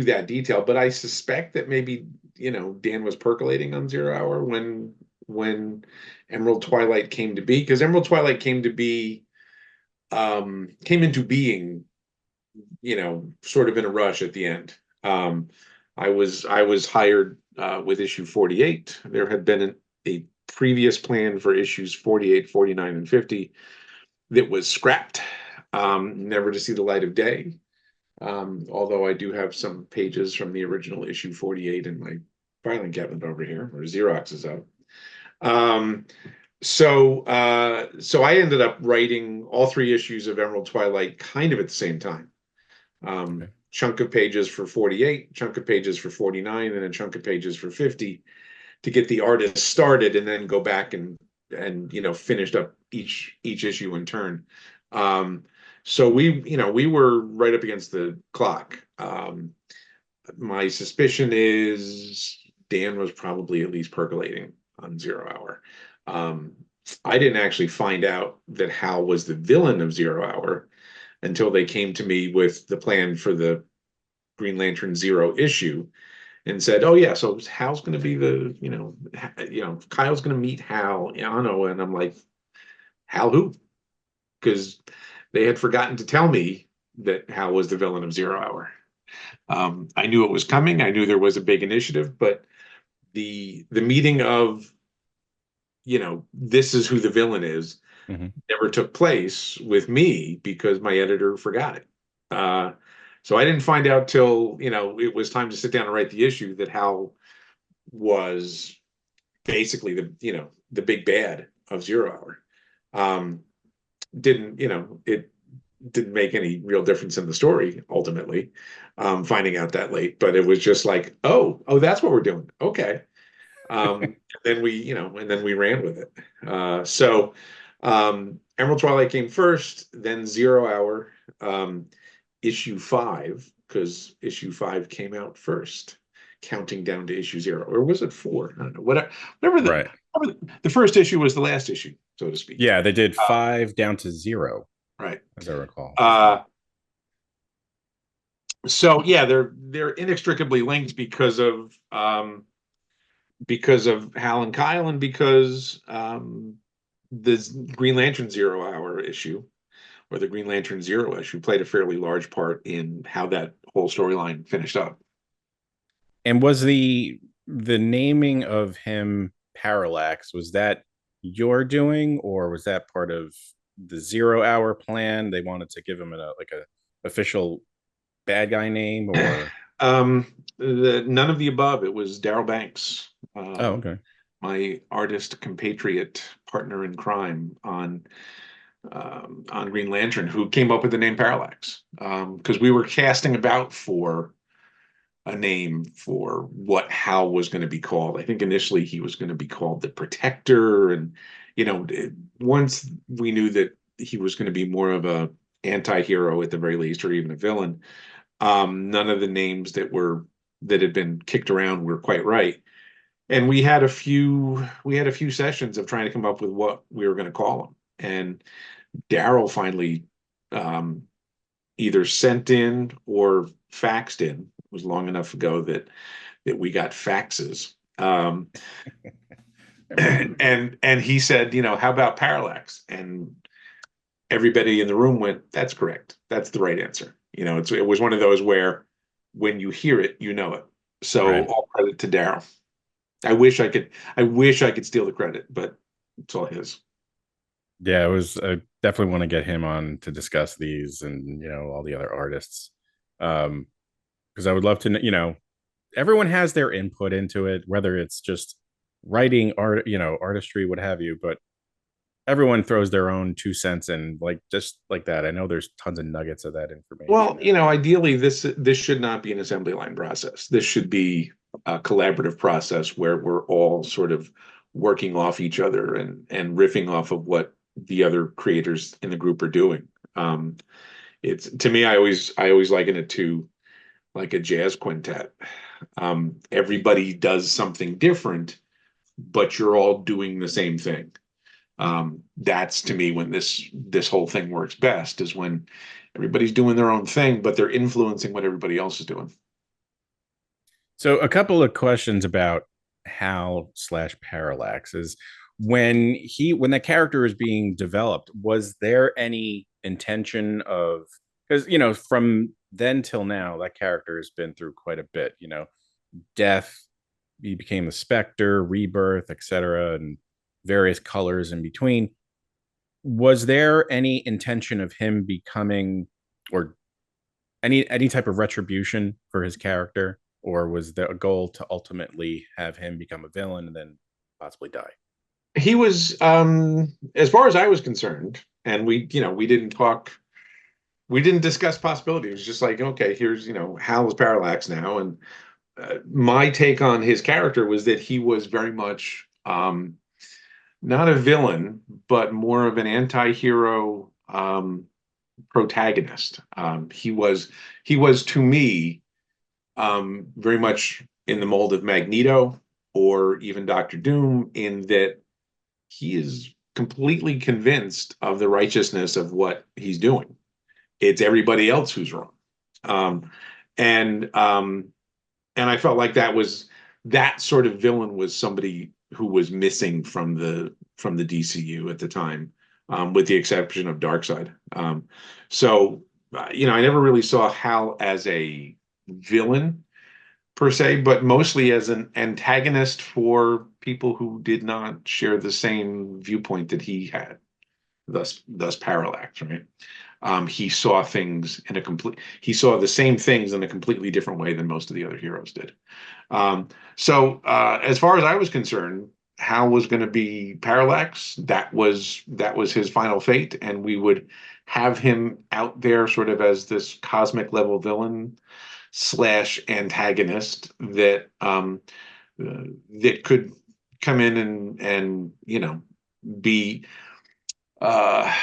that detail, but I suspect that maybe Dan was percolating on 0 Hour when Emerald Twilight came to be, because Emerald Twilight came into being sort of in a rush at the end. I was hired with issue 48. There had been a previous plan for issues 48, 49, and 50 that was scrapped, never to see the light of day. Although I do have some pages from the original issue 48 in my filing cabinet over here, where Xerox is out. Um, so I ended up writing all 3 issues of Emerald Twilight kind of at the same time. Okay. Chunk of pages for 48, chunk of pages for 49, and a chunk of pages for 50 to get the artist started, and then go back and finished up each issue in turn. So we were right up against the clock. My suspicion is Dan was probably at least percolating on Zero Hour. I didn't actually find out that Hal was the villain of Zero Hour until they came to me with the plan for the Green Lantern Zero issue and said, "Oh yeah, so Hal's going to be Kyle's going to meet Hal Yano," and I'm like, "Hal who?" Because they had forgotten to tell me that Hal was the villain of Zero Hour. I knew it was coming. I knew there was a big initiative, but the meeting of this is who the villain is never took place with me because my editor forgot it. So I didn't find out till it was time to sit down and write the issue that Hal was basically the big bad of Zero Hour. It didn't make any real difference in the story ultimately, finding out that late, but it was just like, oh, that's what we're doing. Okay. Then we ran with it. Emerald Twilight came first, then Zero Hour, issue 5, because issue 5 came out first, counting down to issue 0, or was it 4? I don't know. Whatever Right. The first issue was the last issue, so to speak. Yeah, they did 5 down to 0, right, as I recall. So yeah, they're inextricably linked because of Hal and Kyle, and because the Green Lantern Zero Hour issue, or the Green Lantern Zero issue, played a fairly large part in how that whole storyline finished up. And was the naming of him Parallax, was that your doing, or was that part of the 0 Hour plan? They wanted to give him a official bad guy name, or none of the above. It was Darryl Banks, oh, okay, my artist compatriot, partner in crime on Green Lantern, who came up with the name Parallax, because we were casting about for a name for what Hal was going to be called. I think initially he was going to be called the Protector, and once we knew that he was going to be more of a anti-hero at the very least, or even a villain, none of the names that had been kicked around were quite right. And we had a few sessions of trying to come up with what we were going to call him. And Darryl finally either sent in or faxed in. It was long enough ago that we got faxes. And he said, how about Parallax? And everybody in the room went, "That's correct. That's the right answer." It was one of those where when you hear it, you know it. So right. All credit to Darryl. I wish I could steal the credit, but it's all his. Yeah, it was. I definitely want to get him on to discuss these and all the other artists, because I would love to know. Everyone has their input into it, whether it's just writing art, artistry, what have you. But everyone throws their own 2 cents in, just like that. I know there's tons of nuggets of that information. Well, ideally, this should not be an assembly line process. This should be a collaborative process where we're all sort of working off each other and riffing off of what the other creators in the group are doing. It's, to me, I always liken it to like a jazz quintet. Everybody does something different, but you're all doing the same thing. That's, to me, when this whole thing works best, is when everybody's doing their own thing, but they're influencing what everybody else is doing. So a couple of questions about Hal/Parallax is, when the character is being developed, was there any intention of, because from then till now, that character has been through quite a bit, death, he became the Spectre, rebirth, etc., and various colors in between. Was there any intention of him becoming, or any type of retribution for his character, or was the goal to ultimately have him become a villain and then possibly die? He was, as far as I was concerned, and we didn't talk, we didn't discuss possibilities. It was just like, okay, here's, Hal is Parallax now. And my take on his character was that he was very much not a villain, but more of an anti-hero protagonist. He was to me very much in the mold of Magneto or even Doctor Doom, in that he is completely convinced of the righteousness of what he's doing. It's everybody else who's wrong. Um, and and I felt like that sort of villain was somebody who was missing from the DCU at the time, with the exception of Darkseid. I never really saw Hal as a villain per se, but mostly as an antagonist for people who did not share the same viewpoint that he had. Thus Parallax, right? He saw the same things in a completely different way than most of the other heroes did. As far as I was concerned, Hal was going to be Parallax. That was his final fate, and we would have him out there sort of as this cosmic level villain slash antagonist that could come in and be uh,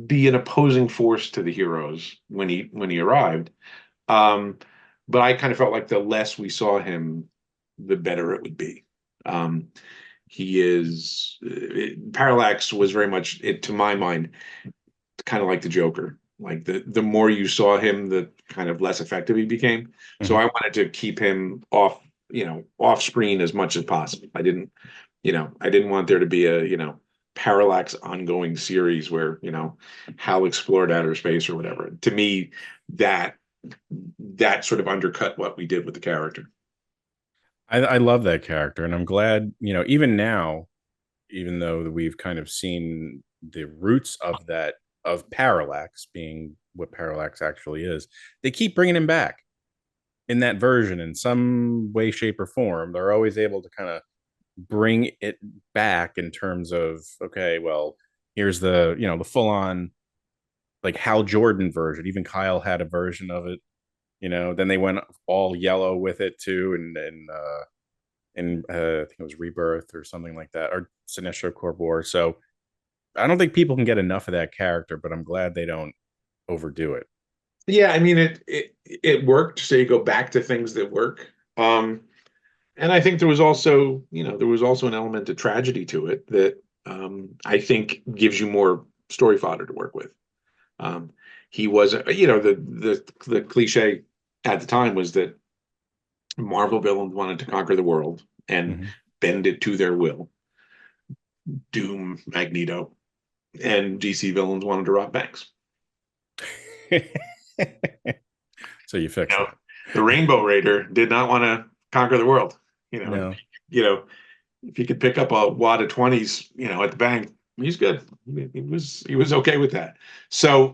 be an opposing force to the heroes when he arrived. But I kind of felt like the less we saw him, the better it would be. Parallax was very much, to my mind, kind of like the Joker. Like the more you saw him, the kind of less effective he became. Mm-hmm. So I wanted to keep him off screen as much as possible. I didn't want there to be a Parallax ongoing series where Hal explored outer space or whatever. To me, that sort of undercut what we did with the character. I love that character, and I'm glad, even now, even though we've kind of seen the roots of Parallax being what Parallax actually is, they keep bringing him back in that version in some way, shape, or form. They're always able to kind of bring it back in terms of, okay, well, here's the the full-on like Hal Jordan version. Even Kyle had a version of it. Then they went all yellow with it too, and I think it was Rebirth or something like that, or Sinestro Corps War. So I don't think people can get enough of that character, but I'm glad they don't overdo it. Yeah, I mean it worked. So you go back to things that work. And I think there was also an element of tragedy to it that I think gives you more story fodder to work with. He was, the cliche at the time was that Marvel villains wanted to conquer the world and bend it to their will. Doom, Magneto, and DC villains wanted to rob banks. So you fixed it. The Rainbow Raider did not want to conquer the world. No. If he could pick up a wad of 20s, at the bank, he's good. He was okay with that. So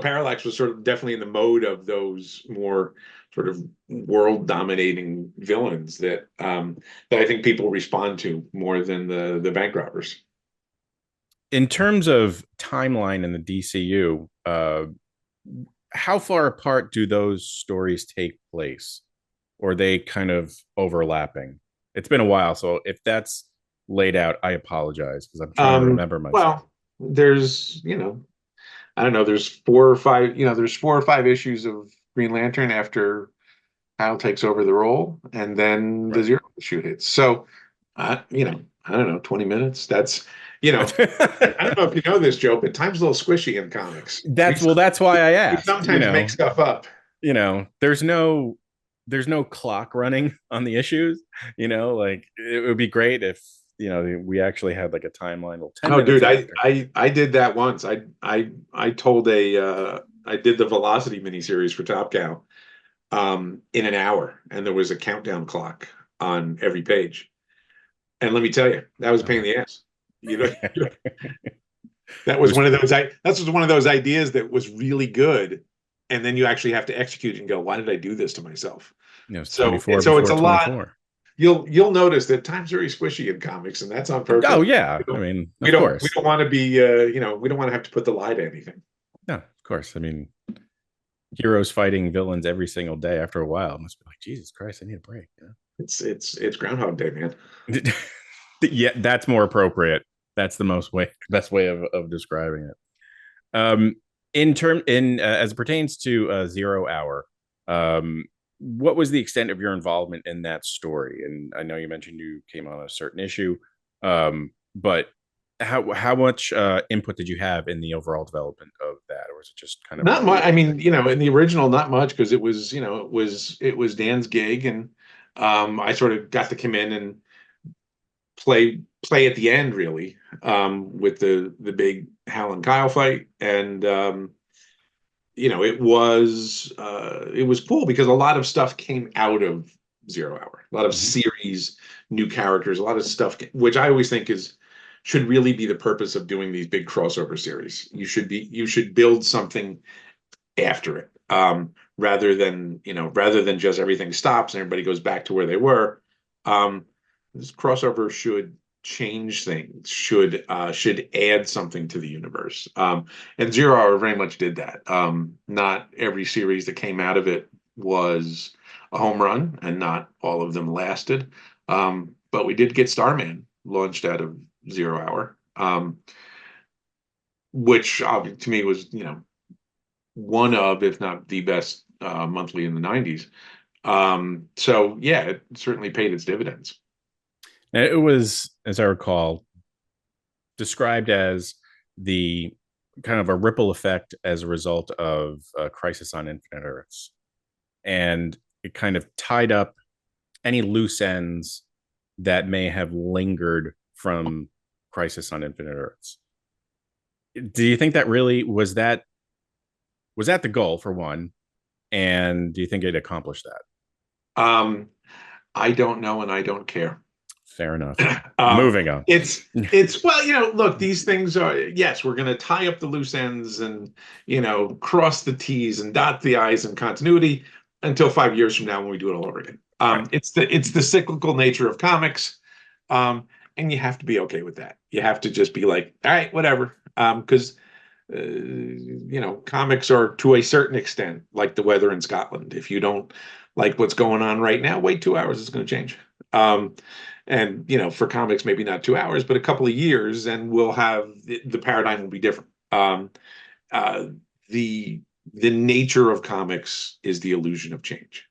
Parallax was sort of definitely in the mode of those more sort of world dominating villains that I think people respond to more than the bank robbers. In terms of timeline in the DCU, how far apart do those stories take place? Or are they kind of overlapping? It's been a while, so if that's laid out, I apologize because I'm trying to remember myself. Well, there's, I don't know, there's 4 or 5 issues of Green Lantern after Hal takes over the role, and then the Zero issue hits. So, I don't know, 20 minutes. That's, I don't know if you know this, Joe, but time's a little squishy in comics. That's why I asked. We sometimes make stuff up. There's no clock running on the issues. Like it would be great if we actually had like a timeline. Well, 10 minutes dude, after. I did that once. I told I did the Velocity miniseries for Top Cow in an hour, and there was a countdown clock on every page. And let me tell you, that was a pain in the ass. That was one of those ideas that was really good, and then you actually have to execute and go, why did I do this to myself? So it's a lot. you'll notice that time's very squishy in comics, and that's on purpose. Oh yeah, We I don't mean, we of don't course. we don't want to be we don't want to have to put the lie to anything. No, of course. I mean, heroes fighting villains every single day. After a while, it must be like, Jesus Christ, I need a break. It's Groundhog Day, man. Yeah, that's more appropriate. That's the best way of describing it. As it pertains to 0 Hour, what was the extent of your involvement in that story? And I know you mentioned you came on a certain issue, but how much input did you have in the overall development of that, or was it just kind of Not much. I mean, in the original, not much, because it was it was Dan's gig, and I sort of got to come in and play at the end, really, with the big Hal and Kyle fight. And it was cool because a lot of stuff came out of 0 Hour, a lot of series, new characters, a lot of stuff, which I always think should really be the purpose of doing these big crossover series. You should build something after it, rather than just everything stops and everybody goes back to where they were. This crossover should change things, should add something to the universe. And 0 Hour very much did that. Not every series that came out of it was a home run, and not all of them lasted. But we did get Starman launched out of 0 Hour, which to me was, one of, if not the best monthly in the 90s. So yeah, it certainly paid its dividends. And it was, as I recall, described as the kind of a ripple effect as a result of Crisis on Infinite Earths. And it kind of tied up any loose ends that may have lingered from Crisis on Infinite Earths. Do you think that really was that the goal, for one? And do you think it accomplished that? I don't know, and I don't care. Fair enough. Moving on. It's well, look, these things are, yes, we're going to tie up the loose ends and cross the T's and dot the I's in continuity until 5 years from now when we do it all over again. Right. It's the cyclical nature of comics, and you have to be okay with that. You have to just be like, all right, whatever, because comics are, to a certain extent, like the weather in Scotland. If you don't like what's going on right now, wait 2 hours, it's going to change. And for comics, maybe not 2 hours, but a couple of years, and we'll have the paradigm will be different. The nature of comics is the illusion of change.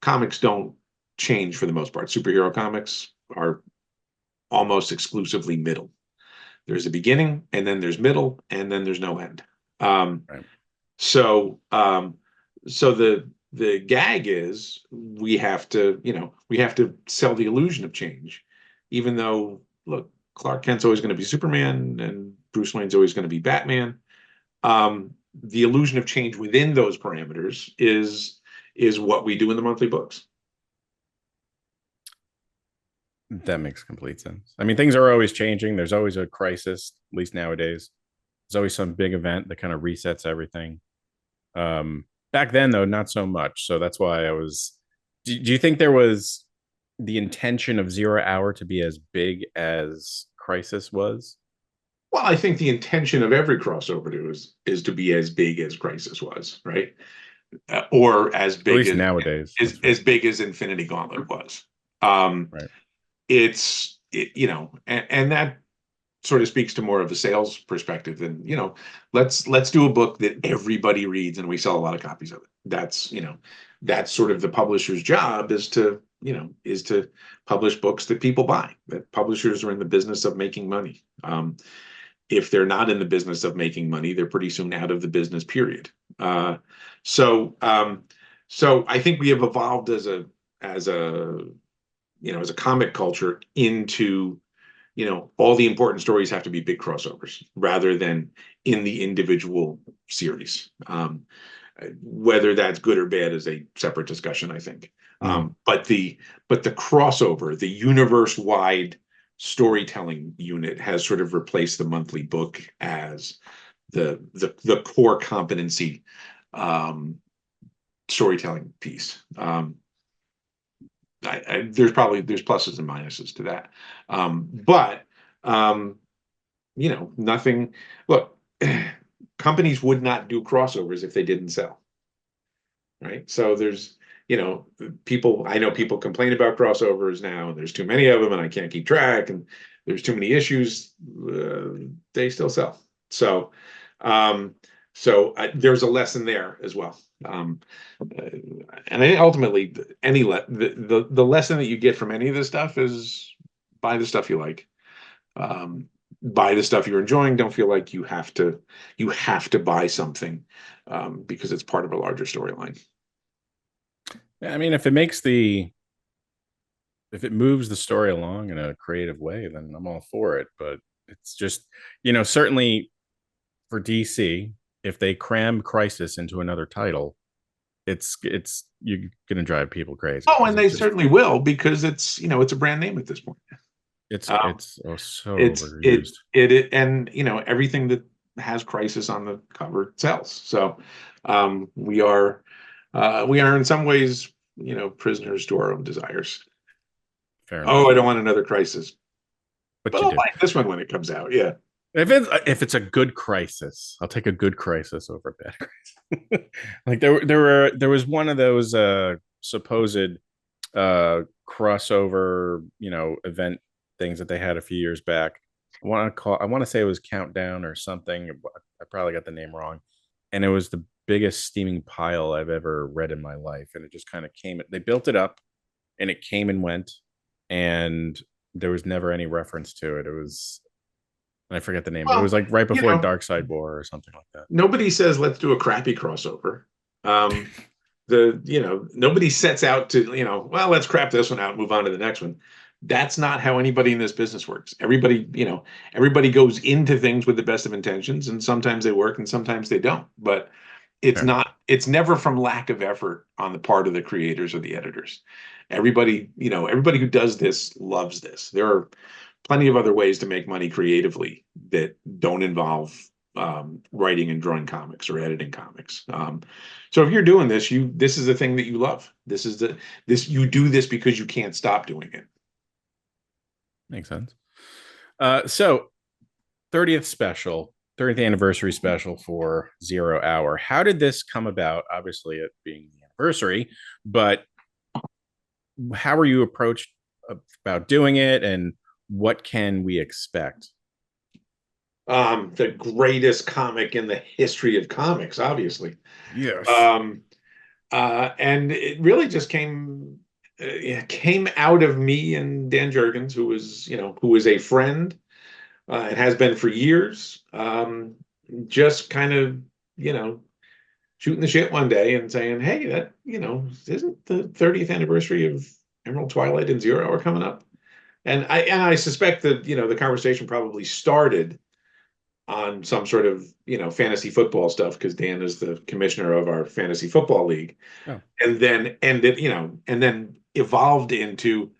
Comics don't change for the most part. Superhero comics are almost exclusively middle. There's a beginning, and then there's middle, and then there's no end. Right. So the gag is we have to sell the illusion of change, even though, look, Clark Kent's always going to be Superman and Bruce Wayne's always going to be Batman. The illusion of change within those parameters is what we do in the monthly books. That makes complete sense. I mean, things are always changing. There's always a crisis, at least nowadays. There's always some big event that kind of resets everything. Back then, though, not so much. So that's why I was. Do you think there was the intention of 0 Hour to be as big as Crisis was? Well, I think the intention of every crossover is to be as big as Crisis was, right? Or as big, at least nowadays, as big as Infinity Gauntlet was. Right. And that sort of speaks to more of a sales perspective than, let's do a book that everybody reads and we sell a lot of copies of it. That's sort of the publisher's job, is to publish books that people buy. That publishers are in the business of making money. If they're not in the business of making money, they're pretty soon out of the business, period. So I think we have evolved as a comic culture into, all the important stories have to be big crossovers rather than in the individual series. Whether that's good or bad is a separate discussion, I think. But the crossover, the universe-wide storytelling unit has sort of replaced the monthly book as the core competency storytelling piece. there's pluses and minuses to that. But nothing. Look, companies would not do crossovers if they didn't sell, right? So there's, people. I know people complain about crossovers now, and there's too many of them, and I can't keep track, and there's too many issues. They still sell. So, there's a lesson there as well. And ultimately, the lesson that you get from any of this stuff is buy the stuff you like, buy the stuff you're enjoying. Don't feel like you have to buy something because it's part of a larger storyline. I mean, if it moves the story along in a creative way, then I'm all for it. But it's just, certainly for DC, if they cram Crisis into another title, it's you're gonna drive people crazy. Oh, and they certainly will, because it's a brand name at this point. It's so overused. And everything that has Crisis on the cover sells. So we are in some ways prisoners to our own desires. Fair enough. I don't want another Crisis, but I'll buy this one when it comes out. Yeah. If it's a good Crisis, I'll take a good Crisis over a bad Crisis. Like there was one of those supposed crossover, event things that they had a few years back. I want to say it was Countdown or something. I probably got the name wrong. And it was the biggest steaming pile I've ever read in my life. And it just kind of they built it up and it came and went. And there was never any reference to it. It was, I forget the name. It was like right before Dark Side War or something like that. Nobody says let's do a crappy crossover. Nobody sets out to, well, let's crap this one out and move on to the next one. That's not how anybody in this business works. Everybody goes into things with the best of intentions, and sometimes they work and sometimes they don't. But it's never from lack of effort on the part of the creators or the editors. Everybody who does this loves this. There are plenty of other ways to make money creatively that don't involve writing and drawing comics or editing comics. So if you're doing this, this is the thing that you love. You do this because you can't stop doing it. Makes sense. So 30th anniversary special for 0 Hour. How did this come about? Obviously, it being the anniversary, but how were you approached about doing it, and what can we expect? The greatest comic in the history of comics, obviously. Yes. And it really just came out of me and Dan Jurgens, who was a friend and has been for years. Just kind of, shooting the shit one day and saying, hey, that, isn't the 30th anniversary of Emerald Twilight and 0 Hour coming up? And I suspect that, the conversation probably started on some sort of, fantasy football stuff, because Dan is the commissioner of our fantasy football league. Oh. And then ended, and then evolved into,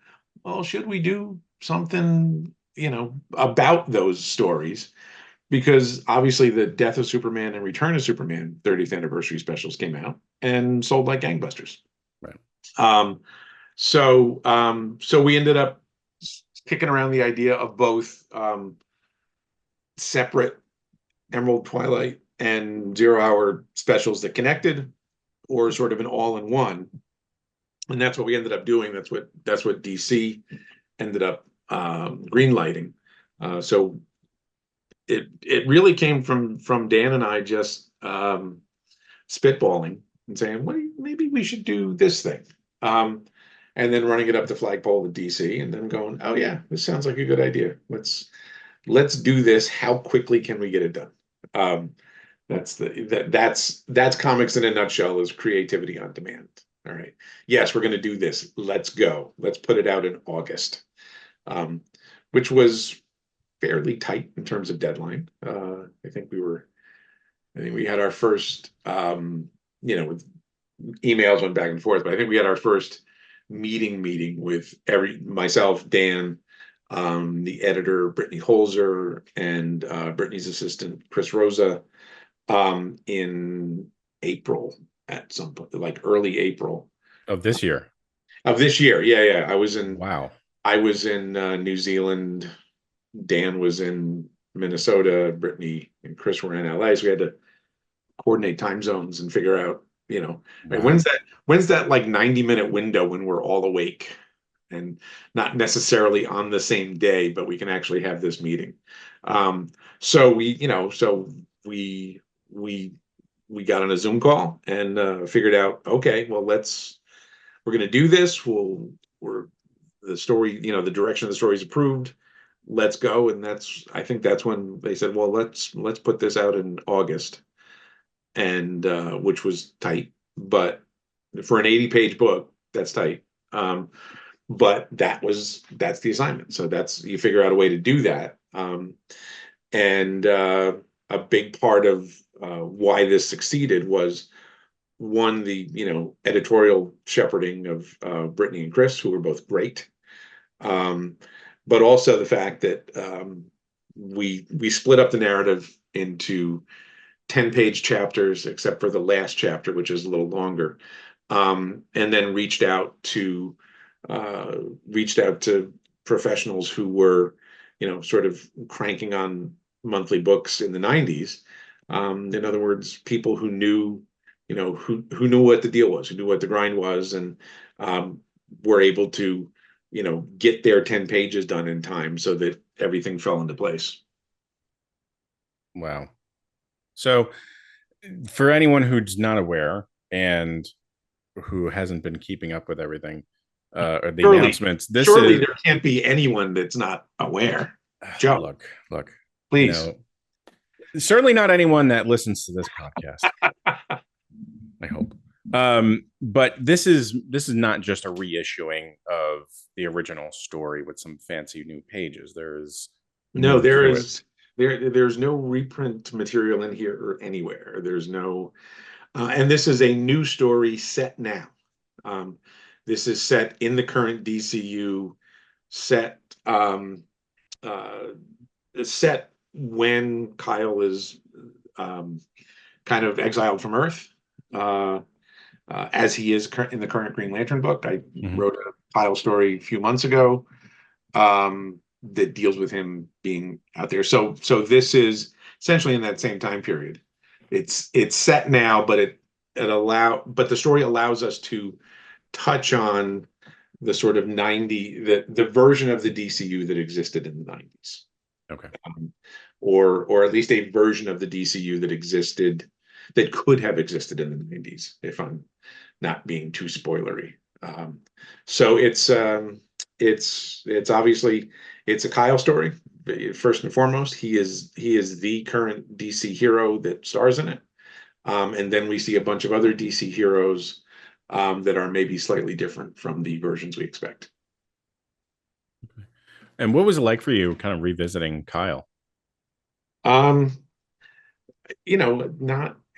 well, should we do something, about those stories? Because obviously the Death of Superman and Return of Superman 30th anniversary specials came out and sold like gangbusters. Right. So we ended up kicking around the idea of both separate Emerald Twilight and 0 Hour specials that connected, or sort of an all-in-one. And that's what we ended up doing. That's what DC ended up greenlighting. So it really came from Dan and I just spitballing and saying, maybe we should do this thing. And then running it up the flagpole with DC, and then going, oh yeah, this sounds like a good idea. Let's do this. How quickly can we get it done? That's comics in a nutshell, is creativity on demand. All right. Yes, we're going to do this. Let's go. Let's put it out in August, which was fairly tight in terms of deadline. I think we had our first, with emails went back and forth, but I think we had our first meeting with myself, Dan, the editor, Brittany Holzer, and Brittany's assistant, Chris Rosa, in April, at some point, like early April of this year. Of this year. Yeah. Wow. I was in New Zealand. Dan was in Minnesota. Brittany and Chris were in LA. So we had to coordinate time zones and figure out, right, Wow. when's that like 90-minute window when we're all awake and not necessarily on the same day, but we can actually have this meeting. So we got on a Zoom call and figured out, okay, well, we're going to do this. We're the story, the direction of the story is approved. Let's go. And I think that's when they said, well, let's put this out in August, and which was tight. But for an 80-page book, that's tight. But that's the assignment. So you figure out a way to do that. And a big part of why this succeeded was, one, the editorial shepherding of Brittany and Chris, who were both great, but also the fact that we split up the narrative into 10-page chapters, except for the last chapter, which is a little longer, and then reached out to professionals who were sort of cranking on monthly books in the 90s. In other words, people who knew who knew what the deal was, who knew what the grind was, and were able to get their 10 pages done in time so that everything fell into place. Wow. So for anyone who's not aware and who hasn't been keeping up with everything, or the announcements, surely there can't be anyone that's not aware. Joe, look, please. Certainly not anyone that listens to this podcast. I hope. But this is not just a reissuing of the original story with some fancy new pages. There's no reprint material in here or anywhere. There's no, and this is a new story set now. This is set in the current DCU, set when Kyle is kind of exiled from Earth, as he is in the current Green Lantern book. I wrote a Kyle story a few months ago that deals with him being out there. So this is essentially in that same time period. It's set now, but the story allows us to touch on the sort of the version of the DCU that existed in the 90s. Okay. Or at least a version of the DCU that could have existed in the 90s, if I'm not being too spoilery. So it's obviously it's a Kyle story. First and foremost, he is the current DC hero that stars in it. And then we see a bunch of other DC heroes that are maybe slightly different from the versions we expect. And what was it like for you kind of revisiting Kyle? Not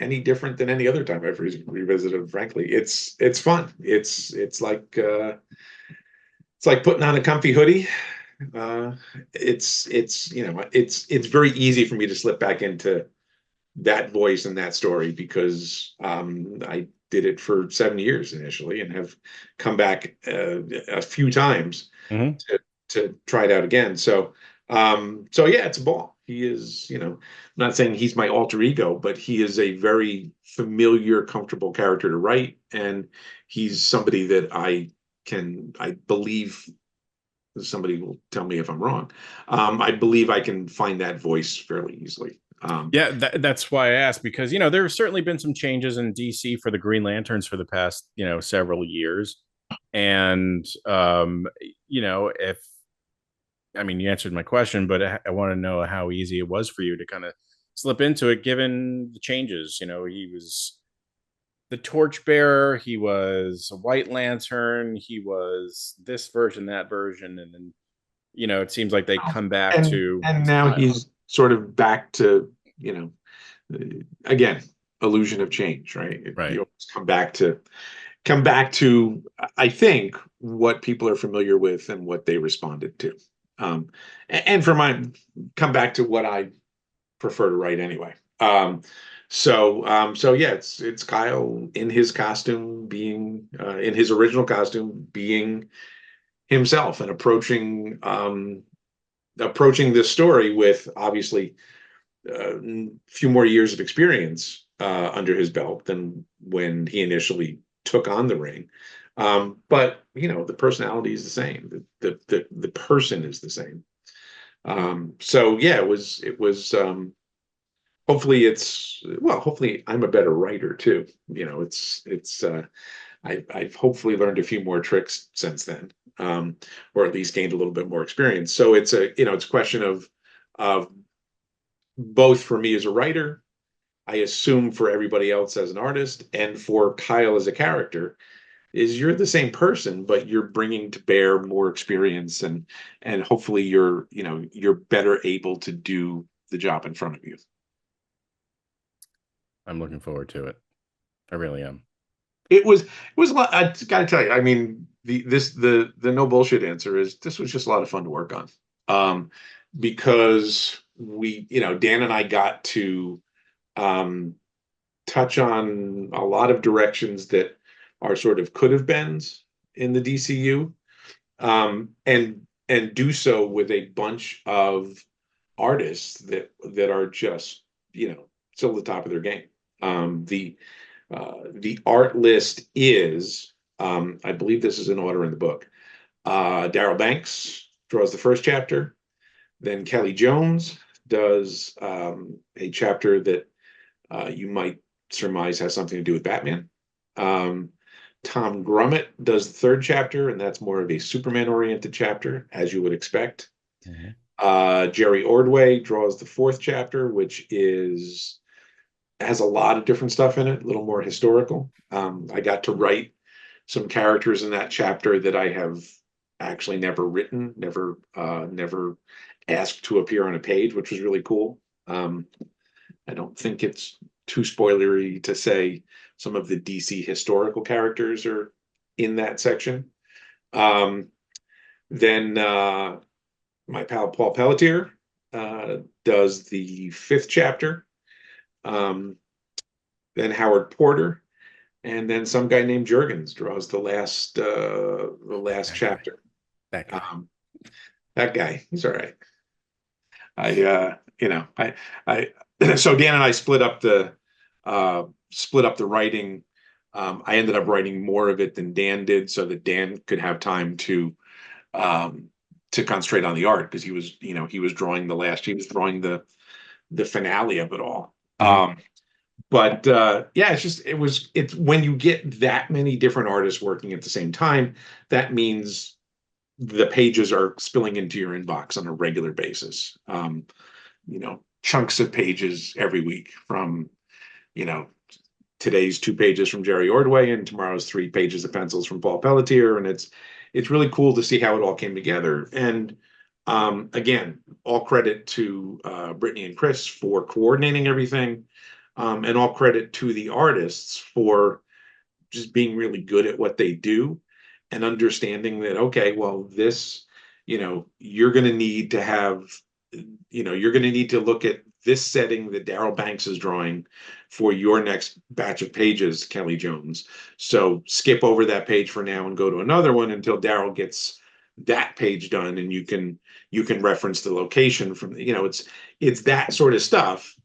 any different than any other time I've revisited, frankly. It's fun. It's like putting on a comfy hoodie. It's very easy for me to slip back into that voice and that story because I did it for 7 years initially and have come back a few times to try it out again. So yeah, it's a ball. He is, I'm not saying he's my alter ego, but he is a very familiar, comfortable character to write. And he's somebody that I believe, somebody will tell me if I'm wrong. I believe I can find that voice fairly easily. Yeah, that's why I asked, because, there have certainly been some changes in DC for the Green Lanterns for the past, several years. And, you answered my question, but I want to know how easy it was for you to kind of slip into it, given the changes. He was the torchbearer, he was a White Lantern, he was this version, that version, and then, it seems like they come back and now he's sort of back to, again, illusion of change, right? Right. You always come back to, I think, what people are familiar with and what they responded to. And for mine, come back to what I prefer to write anyway. So yeah, it's Kyle in his costume, being in his original costume, being himself, and approaching this story with obviously a few more years of experience under his belt than when he initially took on the ring. But the personality is the same. The person is the same. So yeah, hopefully I'm a better writer too. I've hopefully learned a few more tricks since then, or at least gained a little bit more experience. So it's a question of both for me as a writer, I assume for everybody else as an artist, and for Kyle as a character, is you're the same person, but you're bringing to bear more experience, and hopefully you're better able to do the job in front of you. I'm looking forward to it. I really am. It was a lot. I gotta tell you, I mean, the no bullshit answer is this was just a lot of fun to work on. Because Dan and I got to um touch on a lot of directions that are sort of could have beens in the DCU, and do so with a bunch of artists that are just still at the top of their game. The art list is, I believe this is in order in the book. Darryl Banks draws the first chapter. Then Kelly Jones does a chapter that you might surmise has something to do with Batman. Tom Grummett does the third chapter, and that's more of a Superman-oriented chapter, as you would expect. Jerry Ordway draws the fourth chapter, which has a lot of different stuff in it, a little more historical. I got to write some characters in that chapter that I have actually never written, never asked to appear on a page, which was really cool. I don't think it's too spoilery to say some of the DC historical characters are in that section. Then my pal Paul Pelletier does the fifth chapter. Then Howard Porter, and then some guy named Jurgens draws the last chapter. That guy, he's all right. So Dan and I split up the writing. I ended up writing more of it than Dan did, so that Dan could have time to concentrate on the art, because he was drawing the finale of it all. But yeah, it's when you get that many different artists working at the same time, that means the pages are spilling into your inbox on a regular basis. Chunks of pages every week from, today's 2 pages from Jerry Ordway and tomorrow's 3 pages of pencils from Paul Pelletier. And it's really cool to see how it all came together. And again, all credit to Brittany and Chris for coordinating everything. And all credit to the artists for just being really good at what they do, and understanding that, okay, well, this, you're going to need to have, you're going to need to look at this setting that Darryl Banks is drawing for your next batch of pages, Kelly Jones. So skip over that page for now and go to another one until Darryl gets that page done, and you can reference the location from, it's that sort of stuff.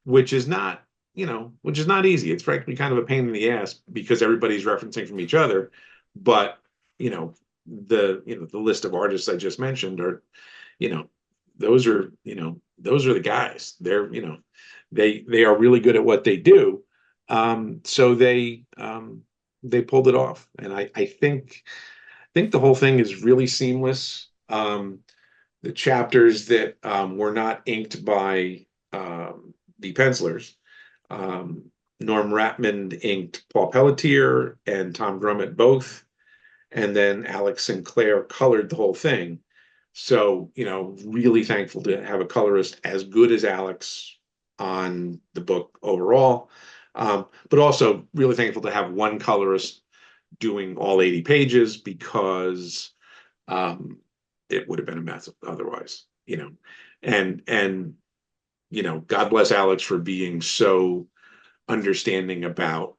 Which is not easy. It's frankly kind of a pain in the ass, because everybody's referencing from each other. But the list of artists I just mentioned are, those are the guys. They're they are really good at what they do. So they pulled it off, and I think the whole thing is really seamless. The chapters that were not inked by the pencilers. Norm Rapmond inked Paul Pelletier and Tom Grummett both, and then Alex Sinclair colored the whole thing. So, really thankful to have a colorist as good as Alex on the book overall, but also really thankful to have one colorist doing all 80 pages, because it would have been a mess otherwise, and God bless Alex for being so understanding about,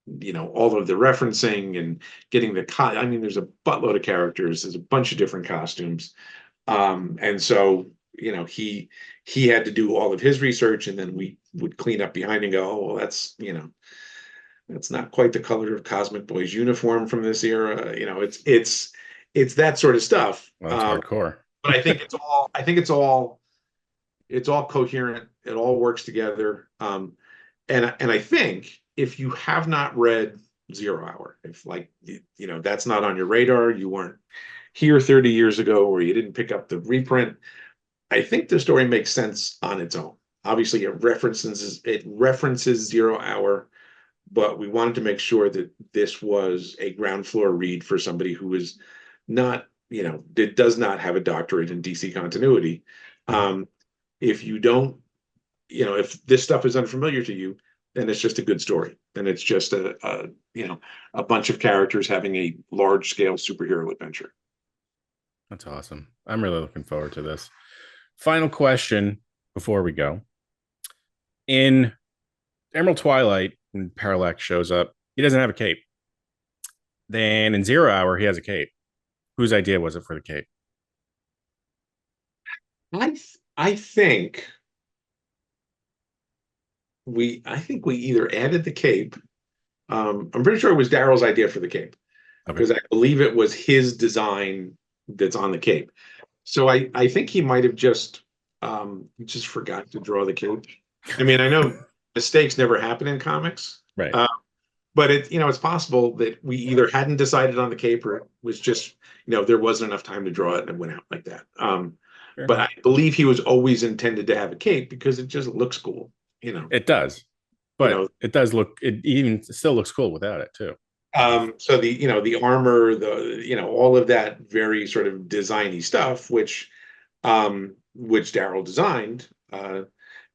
all of the referencing and getting I mean, there's a buttload of characters, there's a bunch of different costumes. And so, he had to do all of his research, and then we would clean up behind and go, oh, well, that's not quite the color of Cosmic Boy's uniform from this era. It's that sort of stuff. Well, it's hardcore. But it's all coherent. It all works together. And I think if you have not read Zero Hour, if that's not on your radar, you weren't here 30 years ago, or you didn't pick up the reprint, I think the story makes sense on its own. Obviously, it references Zero Hour, but we wanted to make sure that this was a ground floor read for somebody who is not, does not have a doctorate in DC continuity. If you don't, if this stuff is unfamiliar to you, then it's just a good story. Then it's just a bunch of characters having a large scale superhero adventure. That's awesome. I'm really looking forward to this. Final question before we go. In Emerald Twilight, when Parallax shows up, he doesn't have a cape. Then in Zero Hour, he has a cape. Whose idea was it for the cape? I think we either added the cape. I'm pretty sure it was Daryl's idea for the cape, because I believe it was his design that's on the cape. So I think he might have just forgot to draw the cape. I mean, I know mistakes never happen in comics, right? But it's possible that we either hadn't decided on the cape, or it was just there wasn't enough time to draw it and it went out like that. Sure. But I believe he was always intended to have a cape because it just looks cool. It does, but it does look. It even still looks cool without it too. So the armor, all of that very sort of designy stuff, which Daryl designed, and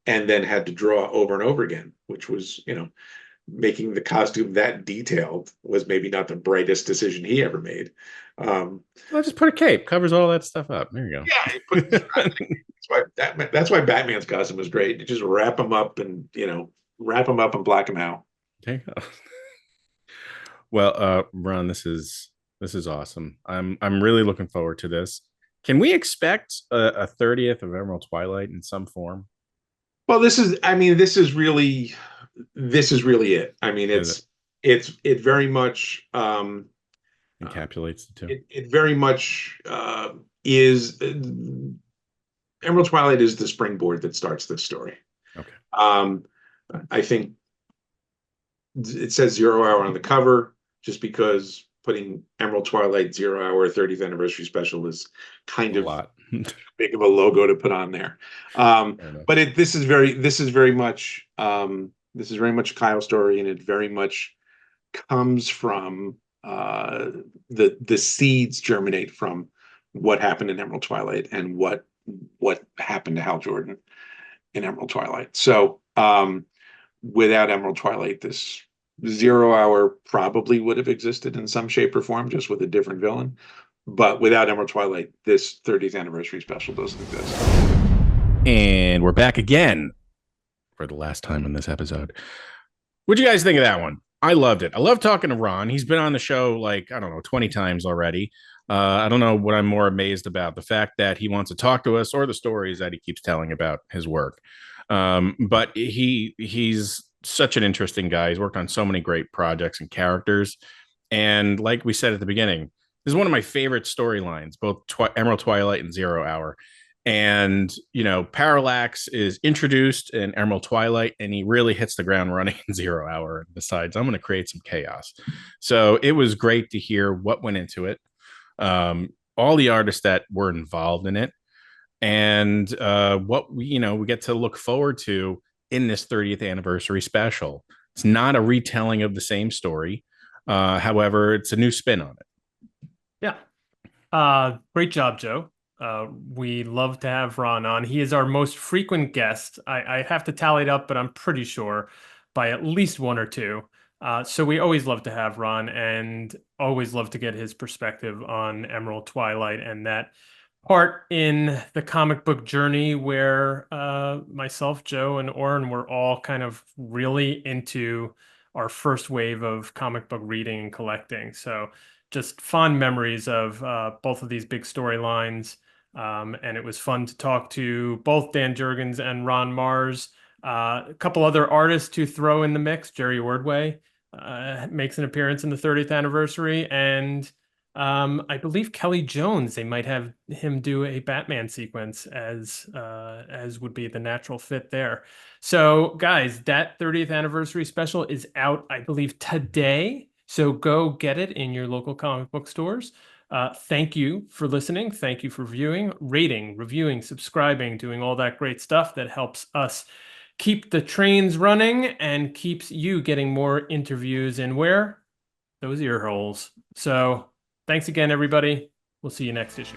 then had to draw over and over again, which was making the costume that detailed was maybe not the brightest decision he ever made. Well, just put a cape, covers all that stuff up. There you go. Yeah, that's why Batman's costume was great. You just wrap him up and black him out. There you go. Well, Ron, this is awesome. I'm really looking forward to this. Can we expect a 30th of Emerald Twilight in some form? Well, this is really it. I mean, it very much encapsulates the two. It very much is Emerald Twilight is the springboard that starts this story. Okay. I think it says 0 hour on the cover just because putting Emerald Twilight 0 hour 30th anniversary special is kind of big of a logo to put on there. But this is very much Kyle's story, and it very much comes from the seeds germinate from what happened in Emerald Twilight and what happened to Hal Jordan in Emerald Twilight. So without Emerald Twilight, this 0 hour probably would have existed in some shape or form, just with a different villain. But without Emerald Twilight, this 30th anniversary special doesn't exist. And we're back again for the last time in this episode. What'd you guys think of that one? I loved it. I love talking to Ron. He's been on the show 20 times already. I don't know what I'm more amazed about, the fact that he wants to talk to us or the stories that he keeps telling about his work. But he's such an interesting guy. He's worked on so many great projects and characters. And like we said at the beginning, this is one of my favorite storylines, both Emerald Twilight and 0 hour. And, Parallax is introduced in Emerald Twilight, and he really hits the ground running in 0 hour and decides, I'm going to create some chaos. So it was great to hear what went into it, all the artists that were involved in it, and what we get to look forward to in this 30th anniversary special. It's not a retelling of the same story. However, it's a new spin on it. Yeah. Great job, Joe. We love to have Ron on. He is our most frequent guest. I have to tally it up, but I'm pretty sure by at least one or two. So we always love to have Ron, and always love to get his perspective on Emerald Twilight and that part in the comic book journey where myself, Joe, and Oren were all kind of really into our first wave of comic book reading and collecting. So just fond memories of both of these big storylines. And it was fun to talk to both Dan Jurgens and Ron Marz. A couple other artists to throw in the mix. Jerry Ordway makes an appearance in the 30th anniversary, and I believe Kelly Jones, they might have him do a Batman sequence as would be the natural fit there. So guys, that 30th anniversary special is out, I believe, today. So go get it in your local comic book stores. Thank you for listening. Thank you for viewing, rating, reviewing, subscribing, doing all that great stuff that helps us keep the trains running and keeps you getting more interviews in where? Those ear holes. So thanks again, everybody. We'll see you next issue.